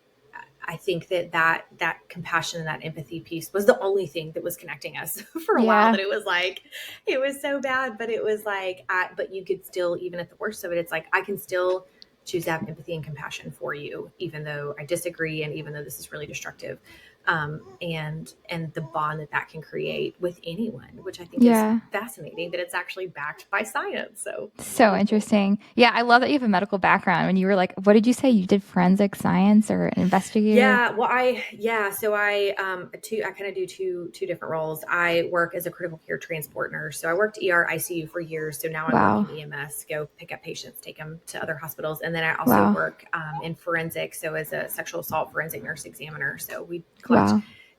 I think that compassion and that empathy piece was the only thing that was connecting us for a while. That it was like, it was so bad, but it was like, but you could still, even at the worst of it, it's like, I can still choose to have empathy and compassion for you, even though I disagree. And even though this is really destructive, and the bond that can create with anyone, which I think is fascinating, that it's actually backed by science. So interesting. Yeah. I love that you have a medical background. When you were like, what did you say? You did forensic science or an investigator? Yeah. Well, so I kind of do two different roles. I work as a critical care transport nurse. So I worked ER ICU for years. So now I work in EMS, go pick up patients, take them to other hospitals. And then I also work in forensics. So as a sexual assault forensic nurse examiner. So we collect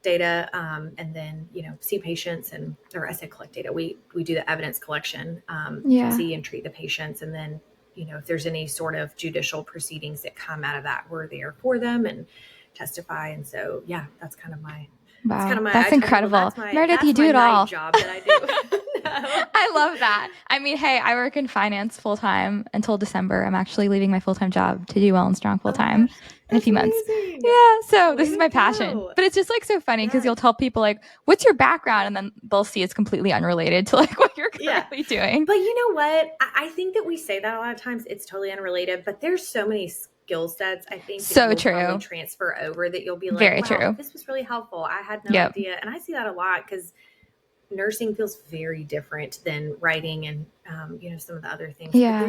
data, and then, see patients or I said collect data. We do the evidence collection, see and treat the patients. And then, if there's any sort of judicial proceedings that come out of that, we're there for them and testify. And so, that's kind of my, that's incredible. Meredith, you do it all. Job that I do. I love that. I mean, hey, I work in finance full time until December. I'm actually leaving my full time job to do WellnStrong full time in a few months. Yeah. So this is my passion, but it's just like so funny because you'll tell people like, what's your background? And then they'll see it's completely unrelated to like what you're currently doing. But you know what? I think that we say that a lot of times, it's totally unrelated, but there's so many skill sets, I think, so that true, probably transfer over that you'll be like, very wow, true. This was really helpful. I had no idea. And I see that a lot because nursing feels very different than writing and, some of the other things. Yeah. But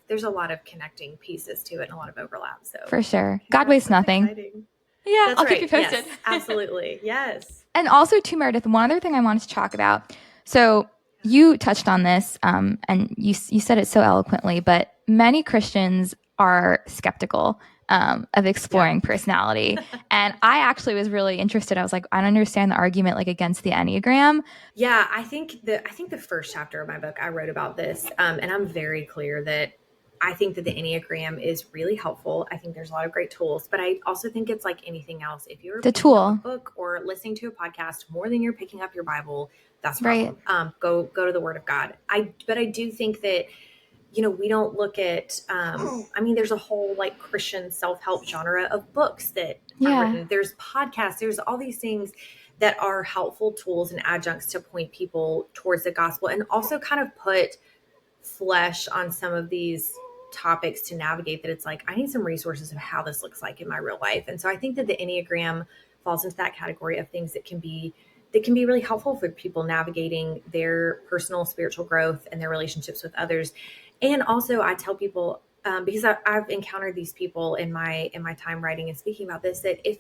there's a lot of connecting pieces to it and a lot of overlap. So for sure. God wastes nothing. Exciting. Yeah. That's I'll right. keep you posted. Yes, absolutely. Yes. And also too, Meredith, one other thing I wanted to talk about. So you touched on this, and you said it so eloquently, but many Christians are skeptical of exploring personality. And I actually was really interested. I was like, I don't understand the argument like against the Enneagram. Yeah, I think the first chapter of my book, I wrote about this. And I'm very clear that I think that the Enneagram is really helpful. I think there's a lot of great tools, but I also think it's like anything else. If you're picking up a book or listening to a podcast more than you're picking up your Bible, that's a problem. Go to the Word of God. But I do think that, we don't look at, there's a whole like Christian self-help genre of books that are written. There's podcasts, there's all these things that are helpful tools and adjuncts to point people towards the gospel and also kind of put flesh on some of these topics to navigate that. It's like, I need some resources of how this looks like in my real life. And so I think that the Enneagram falls into that category of things that can be really helpful for people navigating their personal spiritual growth and their relationships with others. And also I tell people, because I've encountered these people in my time writing and speaking about this, that if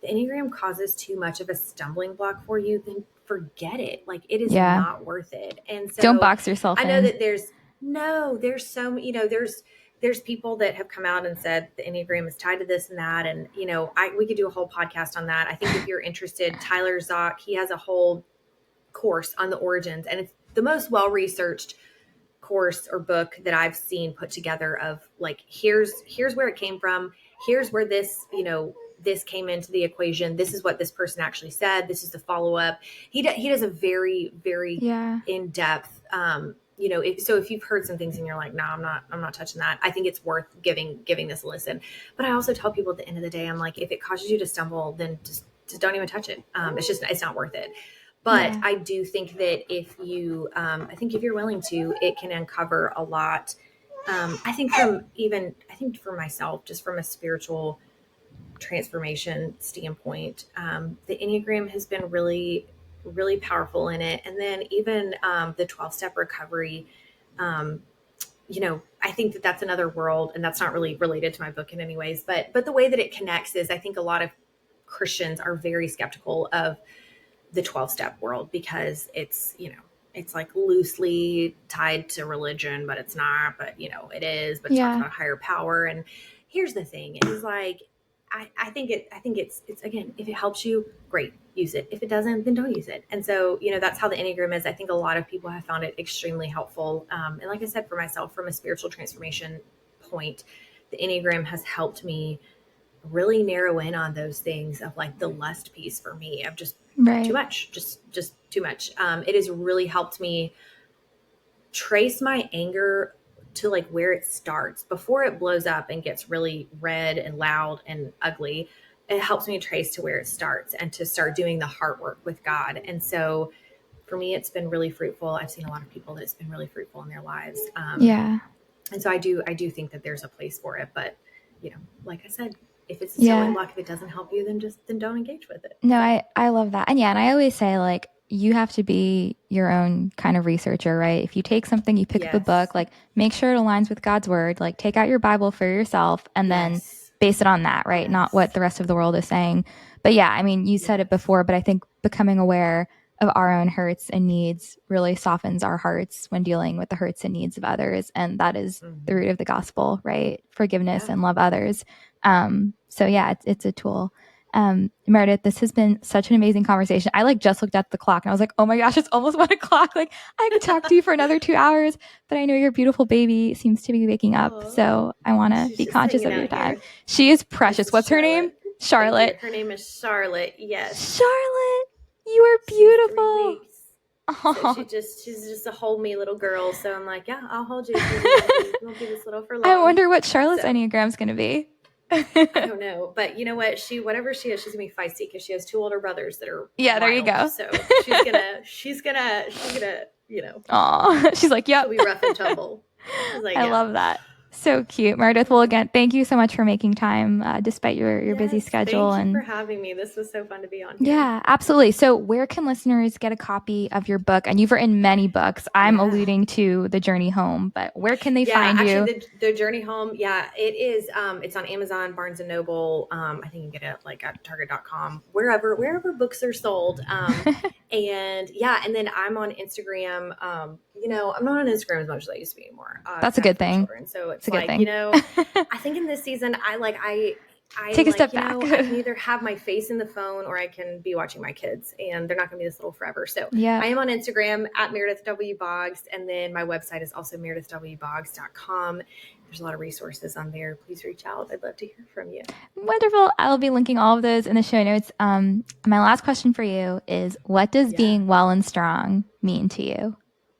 the Enneagram causes too much of a stumbling block for you, then forget it. Like it is not worth it. And so don't box yourself in. I know that there's so, there's people that have come out and said the Enneagram is tied to this and that. And, we could do a whole podcast on that. I think if you're interested, Tyler Zock, he has a whole course on the origins, and it's the most well-researched course or book that I've seen put together of like, here's where it came from. Here's where this, this came into the equation. This is what this person actually said. This is the follow-up. He does a very, very in-depth, if you've heard some things and you're like, no, I'm not touching that. I think it's worth giving this a listen. But I also tell people at the end of the day, I'm like, if it causes you to stumble, then just don't even touch it. It's not worth it. But I do think that if you're willing to, it can uncover a lot. I think for myself, just from a spiritual transformation standpoint, the Enneagram has been really, really powerful in it. And then even the 12-step recovery, I think that that's another world, and that's not really related to my book in any ways, but the way that it connects is I think a lot of Christians are very skeptical of the 12-step world because it's, it's like loosely tied to religion, but it's not, but you know, it is, but it talks about higher power. And here's the thing is like, I think it's again, if it helps you, great, use it. If it doesn't, then don't use it. And so, you know, that's how the Enneagram is. I think a lot of people have found it extremely helpful. And like I said, for myself, from a spiritual transformation point, the Enneagram has helped me really narrow in on those things of like the lust piece for me of just too much, just too much. It has really helped me trace my anger to like where it starts before it blows up and gets really red and loud and ugly. It helps me trace to where it starts and to start doing the heart work with God. And so for me, it's been really fruitful. I've seen a lot of people that it's been really fruitful in their lives. And so I do think that there's a place for it, but you know, like I said, if it's still in luck, if it doesn't help you, then don't engage with it. No, I love that. And and I always say like, you have to be your own kind of researcher, right? If you take something, you pick up a book, like make sure it aligns with God's word, like take out your Bible for yourself and then base it on that, right? Not what the rest of the world is saying. But yeah, I mean, you said it before, but I think becoming aware of our own hurts and needs really softens our hearts when dealing with the hurts and needs of others. And that is the root of the gospel, right? Forgiveness and love others. So yeah, it's a tool. Meredith, this has been such an amazing conversation. I like just looked at the clock and I was like, oh my gosh, it's almost 1 o'clock. Like I could talk to you for another 2 hours, but I know your beautiful baby seems to be waking up. So I want to be conscious of your time. She is precious. What's her name? Charlotte. Her name is Charlotte. Yes. Charlotte, you are beautiful. So she's just a hold me little girl. So I'm like, yeah, I'll hold you. You won't be this little for long. I wonder what Charlotte's Enneagram is going to be. I don't know, but you know what? Whatever she is, she's gonna be feisty because she has 2 older brothers that are wild. There you go. So she's gonna, you know. Aw, she's like, yep. She'll be rough and tumble. Like, I love that. So cute, Meredith. Well, again, thank you so much for making time despite your busy schedule. Thank you for having me. This was so fun to be on here. Yeah, absolutely. So where can listeners get a copy of your book? And you've written many books. I'm alluding to The Journey Home, but where can they find you? Actually, the Journey Home, it is. It's on Amazon, Barnes & Noble. I think you can get it like at Target.com, wherever books are sold. And then I'm on Instagram. You know, I'm not on Instagram as much as I used to be anymore. That's a good thing. So it's like, you know, I think in this season, I take a step back. I can either have my face in the phone or I can be watching my kids, and they're not going to be this little forever. So I am on Instagram at Meredith W. Boggs. And then my website is also meredithwboggs.com. There's a lot of resources on there. Please reach out. I'd love to hear from you. Wonderful. I'll be linking all of those in the show notes. My last question for you is, what does being well and strong mean to you?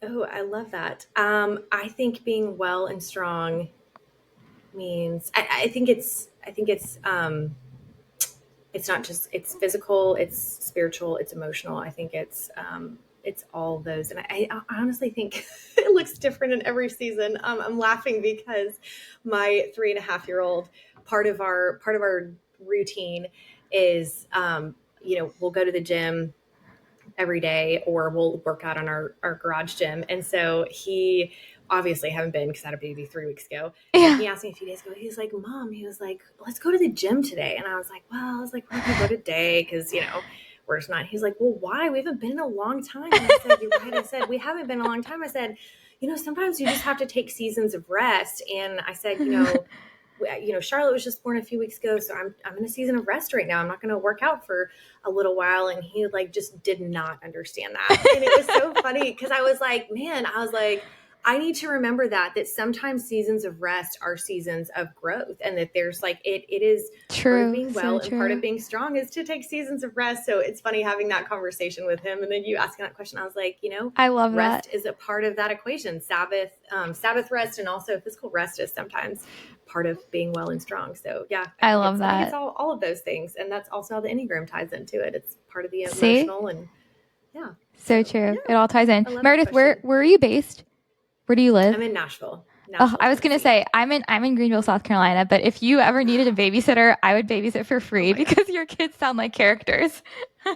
Oh, I love that. I think being well and strong means, I think it's not just, it's physical, it's spiritual, it's emotional. I think it's all those. And I honestly think it looks different in every season. I'm laughing because my 3.5-year-old, part of our routine is, we'll go to the gym every day, or we'll work out on our garage gym. And so he obviously haven't been because I had a baby 3 weeks ago. And he asked me a few days ago, he was like, Mom, he was like, let's go to the gym today. And I was like, well, we're going to go today because, we're just not. He's like, well, why? We haven't been in a long time. And I said, you're right. I said, we haven't been in a long time. I said, sometimes you just have to take seasons of rest. And I said, Charlotte was just born a few weeks ago, so I'm in a season of rest right now. I'm not going to work out for a little while. And he just did not understand that. And it was so funny because I was like, I need to remember that sometimes seasons of rest are seasons of growth, and that there's it is true. Part of being well and part of being strong is to take seasons of rest. So it's funny having that conversation with him. And then you asking that question, I was like, I love rest that. is a part of that equation. Sabbath rest, and also physical rest is sometimes part of being well and strong. So yeah, I love that. I think it's all of those things. And that's also how the Enneagram ties into it. It's part of the emotional and So true. Yeah. It all ties in. Meredith, where are you based? Where do you live? I'm in Nashville. I was going to say, I'm in Greenville, South Carolina, but if you ever needed a babysitter, I would babysit for free because your kids sound like characters.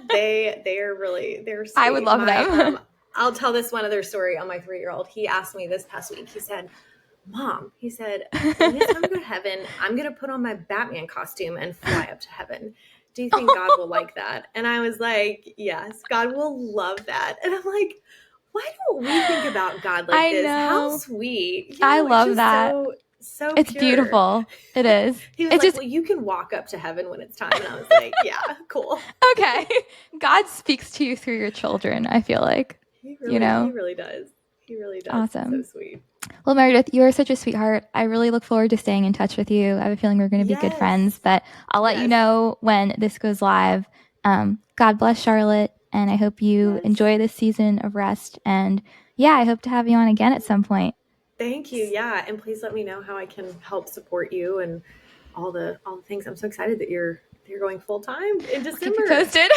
They're sweet. I would love them. I'll tell this one other story on my 3-year-old. He asked me this past week, he said, Mom, he said, when it's time to go to heaven, I'm going to put on my Batman costume and fly up to heaven. Do you think God will like that? And I was like, yes, God will love that. And I'm like, why don't we think about God like this? How sweet. I love that. So it's pure. Beautiful. It is. He was it's like, just, well, you can walk up to heaven when it's time. And I was like, yeah, cool. Okay. God speaks to you through your children, I feel like. He really does. He really does. Awesome. It's so sweet. Well, Meredith, you are such a sweetheart. I really look forward to staying in touch with you. I have a feeling we're going to be good friends, but I'll let you know when this goes live. God bless Charlotte, and I hope you enjoy this season of rest. And yeah, I hope to have you on again at some point. Thank you. Yeah, and please let me know how I can help support you and all the things. I'm so excited that you're going full time in December. Keep you posted.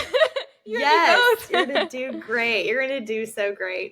Yes, you're gonna do great. You're gonna do so great.